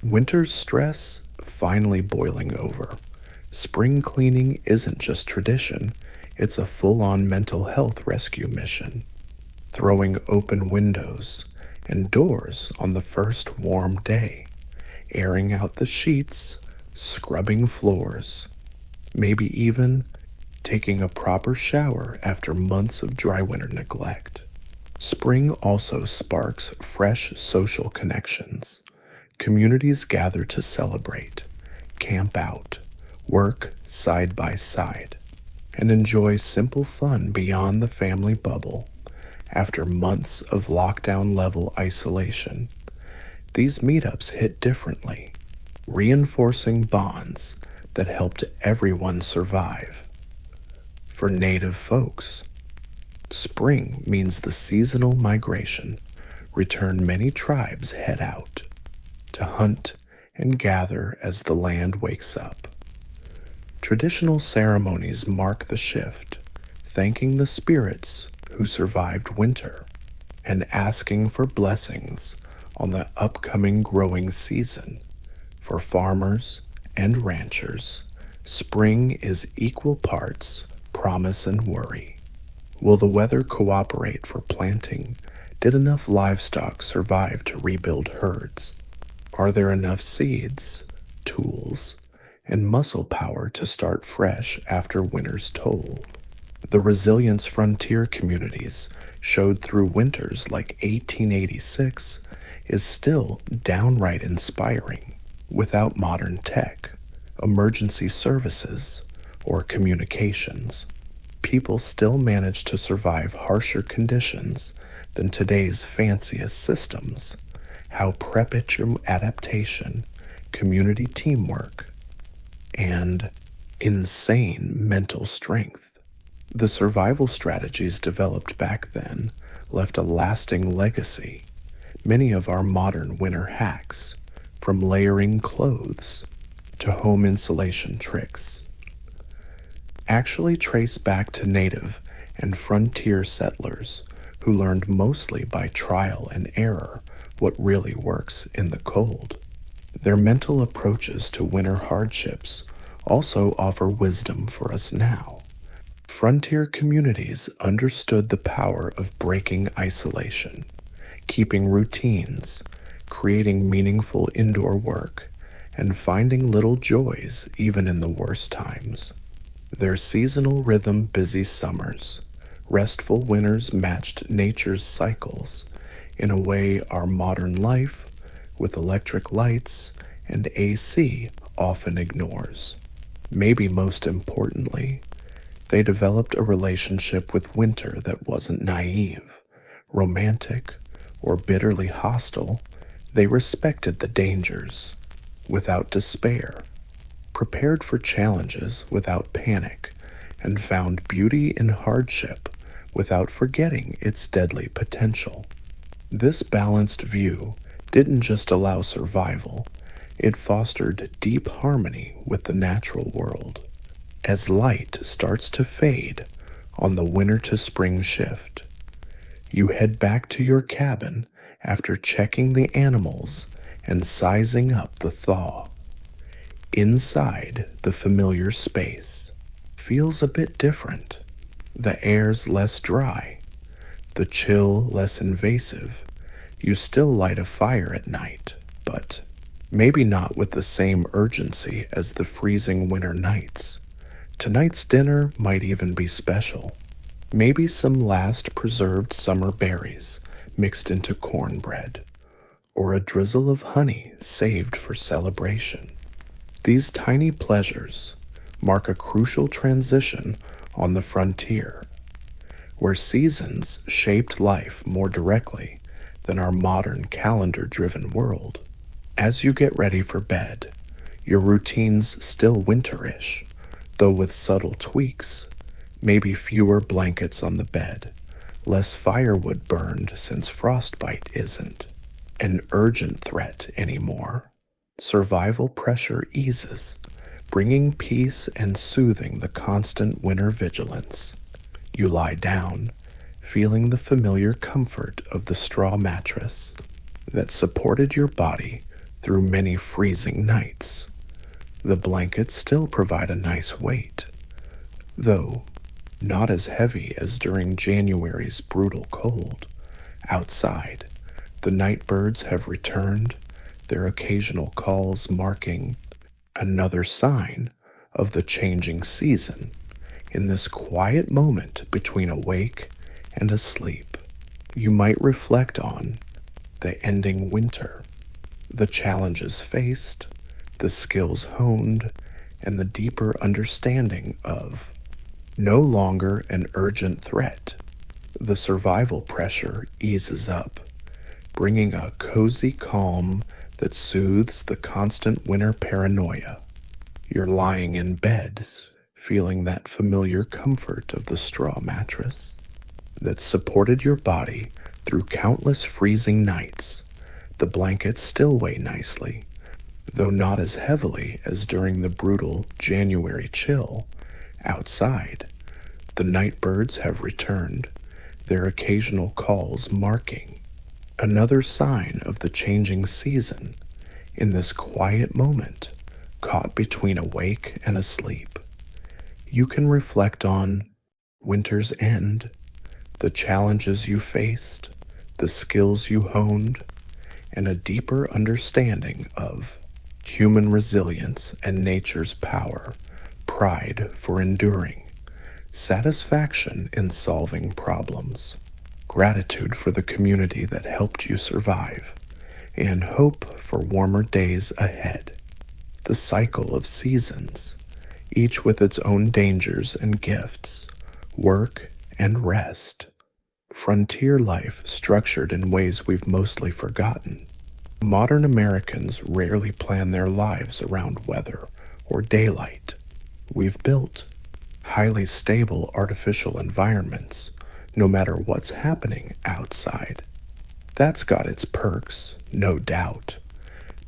Winter's stress finally boiling over. Spring cleaning isn't just tradition, it's a full-on mental health rescue mission. Throwing open windows and doors on the first warm day, airing out the sheets, scrubbing floors, maybe even taking a proper shower after months of dry winter neglect. Spring also sparks fresh social connections. Communities gather to celebrate, camp out, work side by side, and enjoy simple fun beyond the family bubble. After months of lockdown-level isolation, these meetups hit differently, reinforcing bonds that helped everyone survive. For Native folks, spring means the seasonal migration return. Many tribes head out to hunt and gather as the land wakes up. Traditional ceremonies mark the shift, thanking the spirits who survived winter and asking for blessings on the upcoming growing season. For farmers and ranchers, spring is equal parts promise and worry. Will the weather cooperate for planting? Did enough livestock survive to rebuild herds? Are there enough seeds, tools, and muscle power to start fresh after winter's toll? The resilience frontier communities showed through winters like 1886 is still downright inspiring. Without modern tech, emergency services, or communications, people still manage to survive harsher conditions than today's fanciest systems. How perpetual adaptation, community teamwork, and insane mental strength. The survival strategies developed back then left a lasting legacy. Many of our modern winter hacks, from layering clothes to home insulation tricks, actually trace back to native and frontier settlers who learned mostly by trial and error what really works in the cold. Their mental approaches to winter hardships also offer wisdom for us now. Frontier communities understood the power of breaking isolation, keeping routines, creating meaningful indoor work, and finding little joys even in the worst times. Their seasonal rhythm busy summers, restful winters matched nature's cycles in a way our modern life, with electric lights and AC, often ignores. Maybe most importantly, they developed a relationship with winter that wasn't naive, romantic, or bitterly hostile. They respected the dangers without despair, prepared for challenges without panic, and found beauty in hardship without forgetting its deadly potential. This balanced view didn't just allow survival, it fostered deep harmony with the natural world. As light starts to fade on the winter to spring shift, you head back to your cabin after checking the animals and sizing up the thaw. Inside, the familiar space feels a bit different. The air's less dry, the chill less invasive. You still light a fire at night, but maybe not with the same urgency as the freezing winter nights. Tonight's dinner might even be special. Maybe some last preserved summer berries mixed into cornbread, or a drizzle of honey saved for celebration. These tiny pleasures mark a crucial transition on the frontier, where seasons shaped life more directly than our modern calendar-driven world. As you get ready for bed, your routine's still winterish, though with subtle tweaks. Maybe fewer blankets on the bed, less firewood burned since frostbite isn't an urgent threat anymore. Survival pressure eases, bringing peace and soothing the constant winter vigilance. You lie down, feeling the familiar comfort of the straw mattress that supported your body through many freezing nights. The blankets still provide a nice weight, though not as heavy as during January's brutal cold. Outside, the night birds have returned, their occasional calls marking another sign of the changing season in this quiet moment between awake and asleep. You might reflect on the ending winter, the challenges faced, the skills honed, and the deeper understanding of no longer an urgent threat. The survival pressure eases up, bringing a cozy calm that soothes the constant winter paranoia. You're lying in bed, feeling that familiar comfort of the straw mattress that supported your body through countless freezing nights. The blankets still weigh nicely, though not as heavily as during the brutal January chill. Outside, the night birds have returned, their occasional calls marking another sign of the changing season in this quiet moment, caught between awake and asleep. You can reflect on winter's end, the challenges you faced, the skills you honed, and a deeper understanding of human resilience and nature's power, pride for enduring, satisfaction in solving problems, gratitude for the community that helped you survive, and hope for warmer days ahead. The cycle of seasons, each with its own dangers and gifts, work and rest. Frontier life structured in ways we've mostly forgotten. Modern Americans rarely plan their lives around weather or daylight. We've built highly stable artificial environments, no matter what's happening outside. That's got its perks, no doubt,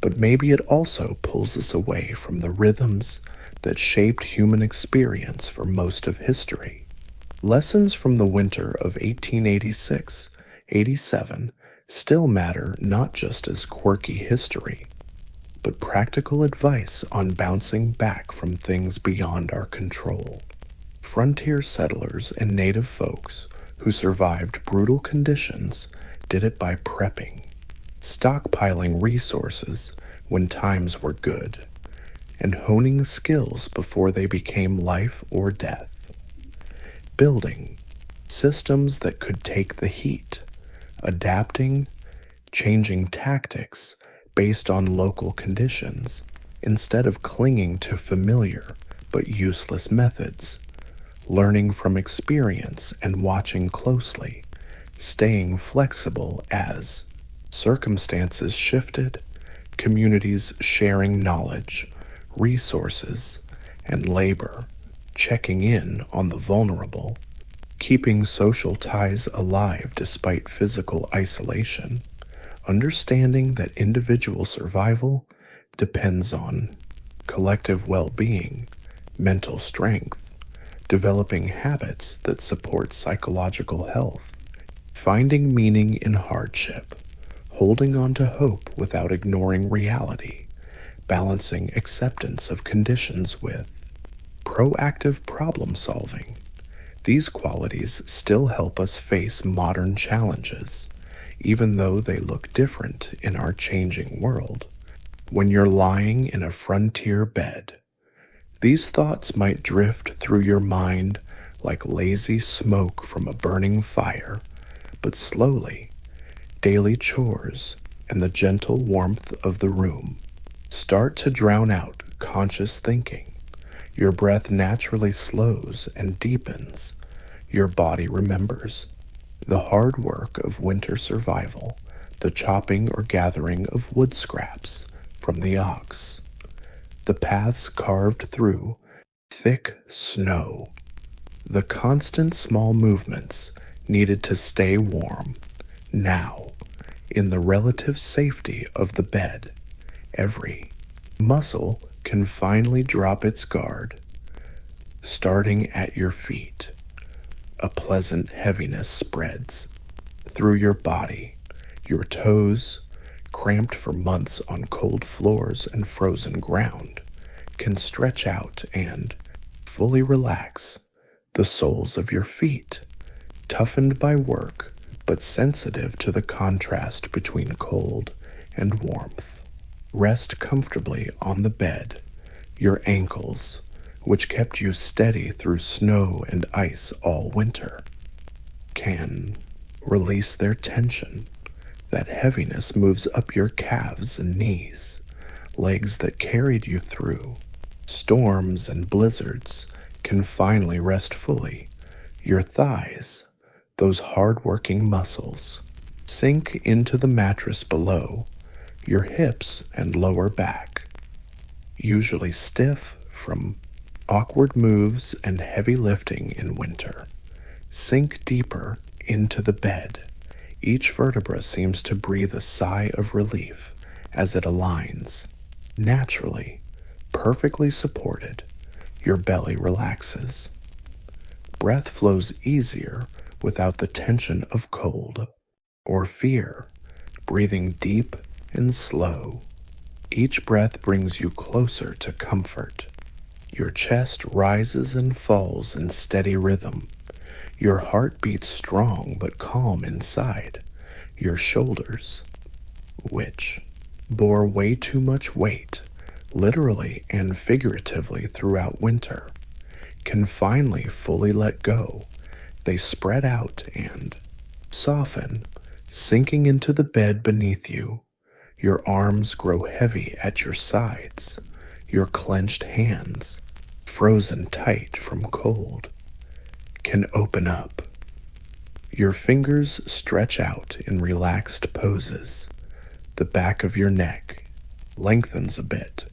but maybe it also pulls us away from the rhythms that shaped human experience for most of history. Lessons from the winter of 1886-87 still matter, not just as quirky history, but practical advice on bouncing back from things beyond our control. Frontier settlers and native folks who survived brutal conditions did it by prepping, stockpiling resources when times were good, and honing skills before they became life or death. Building systems that could take the heat, adapting, changing tactics based on local conditions instead of clinging to familiar but useless methods, learning from experience and watching closely, staying flexible as circumstances shifted, communities sharing knowledge, resources, and labor, checking in on the vulnerable, keeping social ties alive despite physical isolation, understanding that individual survival depends on collective well-being, mental strength, developing habits that support psychological health, finding meaning in hardship, holding on to hope without ignoring reality, balancing acceptance of conditions with proactive problem solving. These qualities still help us face modern challenges, even though they look different in our changing world. When you're lying in a frontier bed, these thoughts might drift through your mind like lazy smoke from a burning fire, but slowly, daily chores and the gentle warmth of the room start to drown out conscious thinking. Your breath naturally slows and deepens. Your body remembers the hard work of winter survival, the chopping or gathering of wood scraps from the ox, the paths carved through thick snow, the constant small movements needed to stay warm. Now, in the relative safety of the bed, every muscle can finally drop its guard. Starting at your feet, a pleasant heaviness spreads through your body. Your toes, cramped for months on cold floors and frozen ground, can stretch out and fully relax the soles of your feet, toughened by work but sensitive to the contrast between cold and warmth. Rest comfortably on the bed. Your ankles, which kept you steady through snow and ice all winter, can release their tension. That heaviness moves up your calves and knees, legs that carried you through storms and blizzards can finally rest fully. Your thighs, those hard-working muscles, sink into the mattress below. Your hips and lower back, usually stiff from awkward moves and heavy lifting in winter, sink deeper into the bed. Each vertebra seems to breathe a sigh of relief as it aligns. Naturally, perfectly supported, your belly relaxes. Breath flows easier without the tension of cold or fear, breathing deep and slow. Each breath brings you closer to comfort. Your chest rises and falls in steady rhythm. Your heart beats strong but calm inside. Your shoulders, which bore way too much weight, literally and figuratively throughout winter, can finally fully let go. They spread out and soften, sinking into the bed beneath you. Your arms grow heavy at your sides. Your clenched hands, frozen tight from cold, can open up. Your fingers stretch out in relaxed poses. The back of your neck lengthens a bit.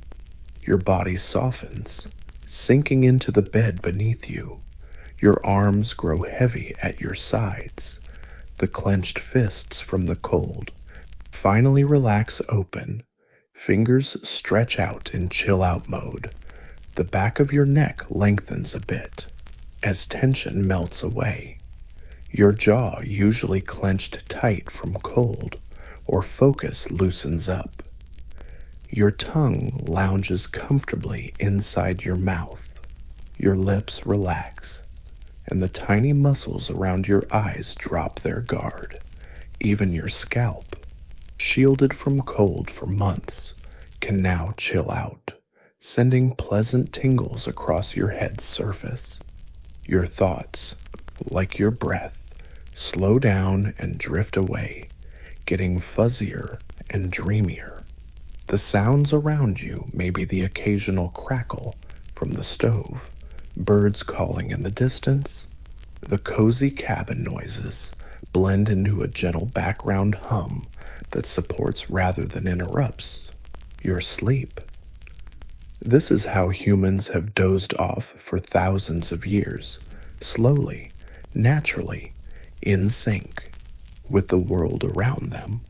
Your body softens, sinking into the bed beneath you. Your arms grow heavy at your sides. The clenched fists from the cold finally relax open. Fingers stretch out in chill-out mode. The back of your neck lengthens a bit as tension melts away. Your jaw, usually clenched tight from cold or focus, loosens up. Your tongue lounges comfortably inside your mouth. Your lips relax, and the tiny muscles around your eyes drop their guard. Even your scalp, shielded from cold for months, can now chill out, sending pleasant tingles across your head's surface. Your thoughts, like your breath, slow down and drift away, getting fuzzier and dreamier. The sounds around you may be the occasional crackle from the stove, birds calling in the distance. The cozy cabin noises blend into a gentle background hum that supports rather than interrupts your sleep. This is how humans have dozed off for thousands of years, slowly, naturally, in sync with the world around them.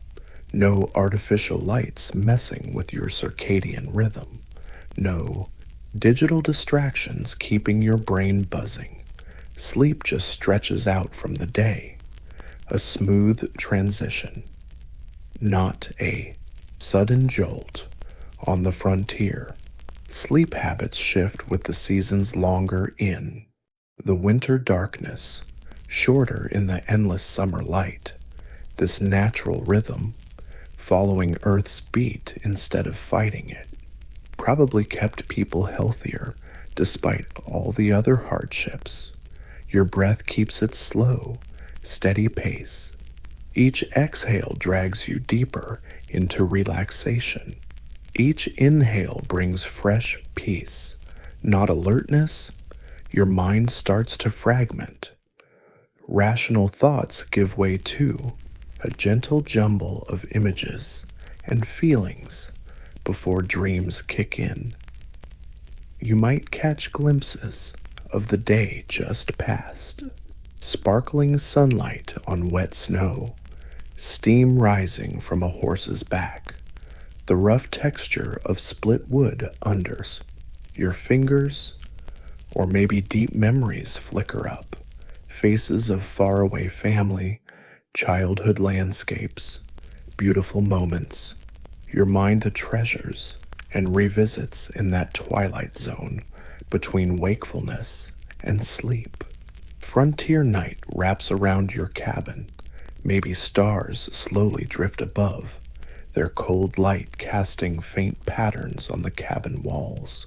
No artificial lights messing with your circadian rhythm. No digital distractions keeping your brain buzzing. Sleep just stretches out from the day. A smooth transition, not a sudden jolt. On the frontier, sleep habits shift with the seasons longer in the winter darkness, shorter in the endless summer light. This natural rhythm, following Earth's beat instead of fighting it, probably kept people healthier despite all the other hardships. Your breath keeps its slow, steady pace. Each exhale drags you deeper into relaxation. Each inhale brings fresh peace, not alertness. Your mind starts to fragment. Rational thoughts give way to a gentle jumble of images and feelings before dreams kick in. You might catch glimpses of the day just past, sparkling sunlight on wet snow, steam rising from a horse's back, the rough texture of split wood under your fingers, or maybe deep memories flicker up, faces of faraway family, childhood landscapes, beautiful moments. Your mind treasures and revisits in that twilight zone between wakefulness and sleep. Frontier night wraps around your cabin. Maybe stars slowly drift above, their cold light casting faint patterns on the cabin walls,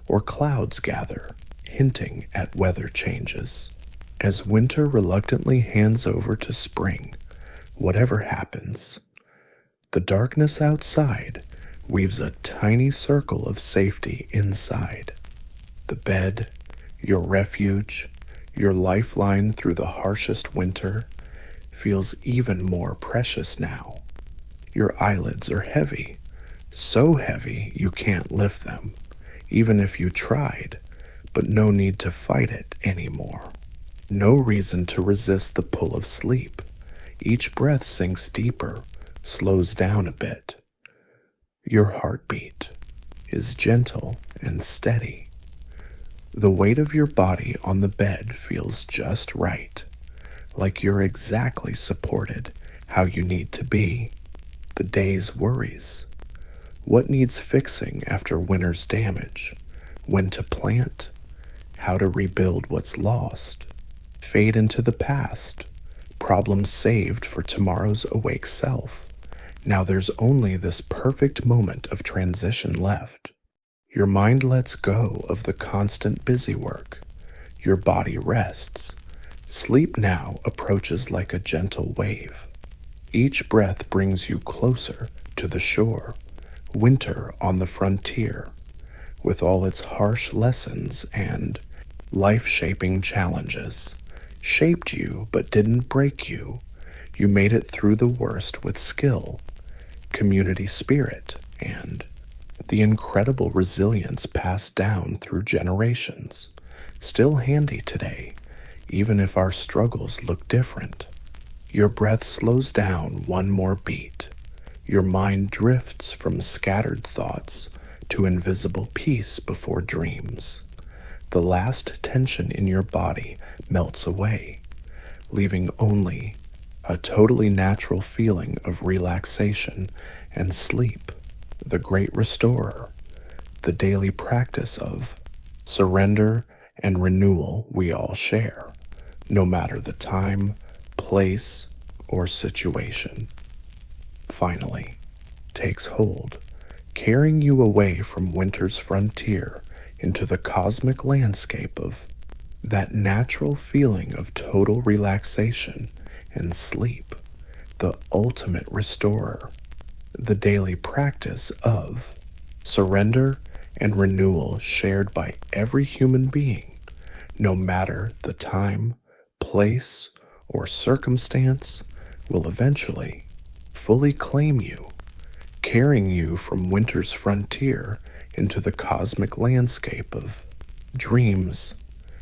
or clouds gather, hinting at weather changes. As winter reluctantly hands over to spring, whatever happens, the darkness outside weaves a tiny circle of safety inside. The bed, your refuge, your lifeline through the harshest winter, feels even more precious now. Your eyelids are heavy, so heavy you can't lift them, even if you tried, but no need to fight it anymore. No reason to resist the pull of sleep. Each breath sinks deeper, slows down a bit. Your heartbeat is gentle and steady. The weight of your body on the bed feels just right, like you're exactly supported how you need to be. The day's worries. What needs fixing after winter's damage? When to plant? How to rebuild what's lost? Fade into the past. Problems saved for tomorrow's awake self. Now there's only this perfect moment of transition left. Your mind lets go of the constant busy work. Your body rests. Sleep now approaches like a gentle wave. Each breath brings you closer to the shore. Winter on the frontier, with all its harsh lessons and life-shaping challenges. Shaped you but didn't break you. You made it through the worst with skill, community spirit, and the incredible resilience passed down through generations. Still handy today, even if our struggles look different. Your breath slows down one more beat. Your mind drifts from scattered thoughts to invisible peace before dreams. The last tension in your body melts away, leaving only a totally natural feeling of relaxation and sleep. The great restorer, the daily practice of surrender and renewal we all share, no matter the time, place, or situation, finally takes hold, carrying you away from winter's frontier into the cosmic landscape of that natural feeling of total relaxation and sleep, the ultimate restorer, the daily practice of surrender and renewal shared by every human being, no matter the time, place, or circumstance, will eventually fully claim you, carrying you from winter's frontier into the cosmic landscape of dreams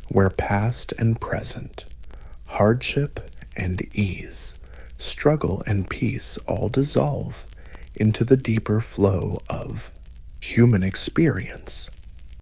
where past and present, hardship and ease, struggle and peace all dissolve into the deeper flow of human experience.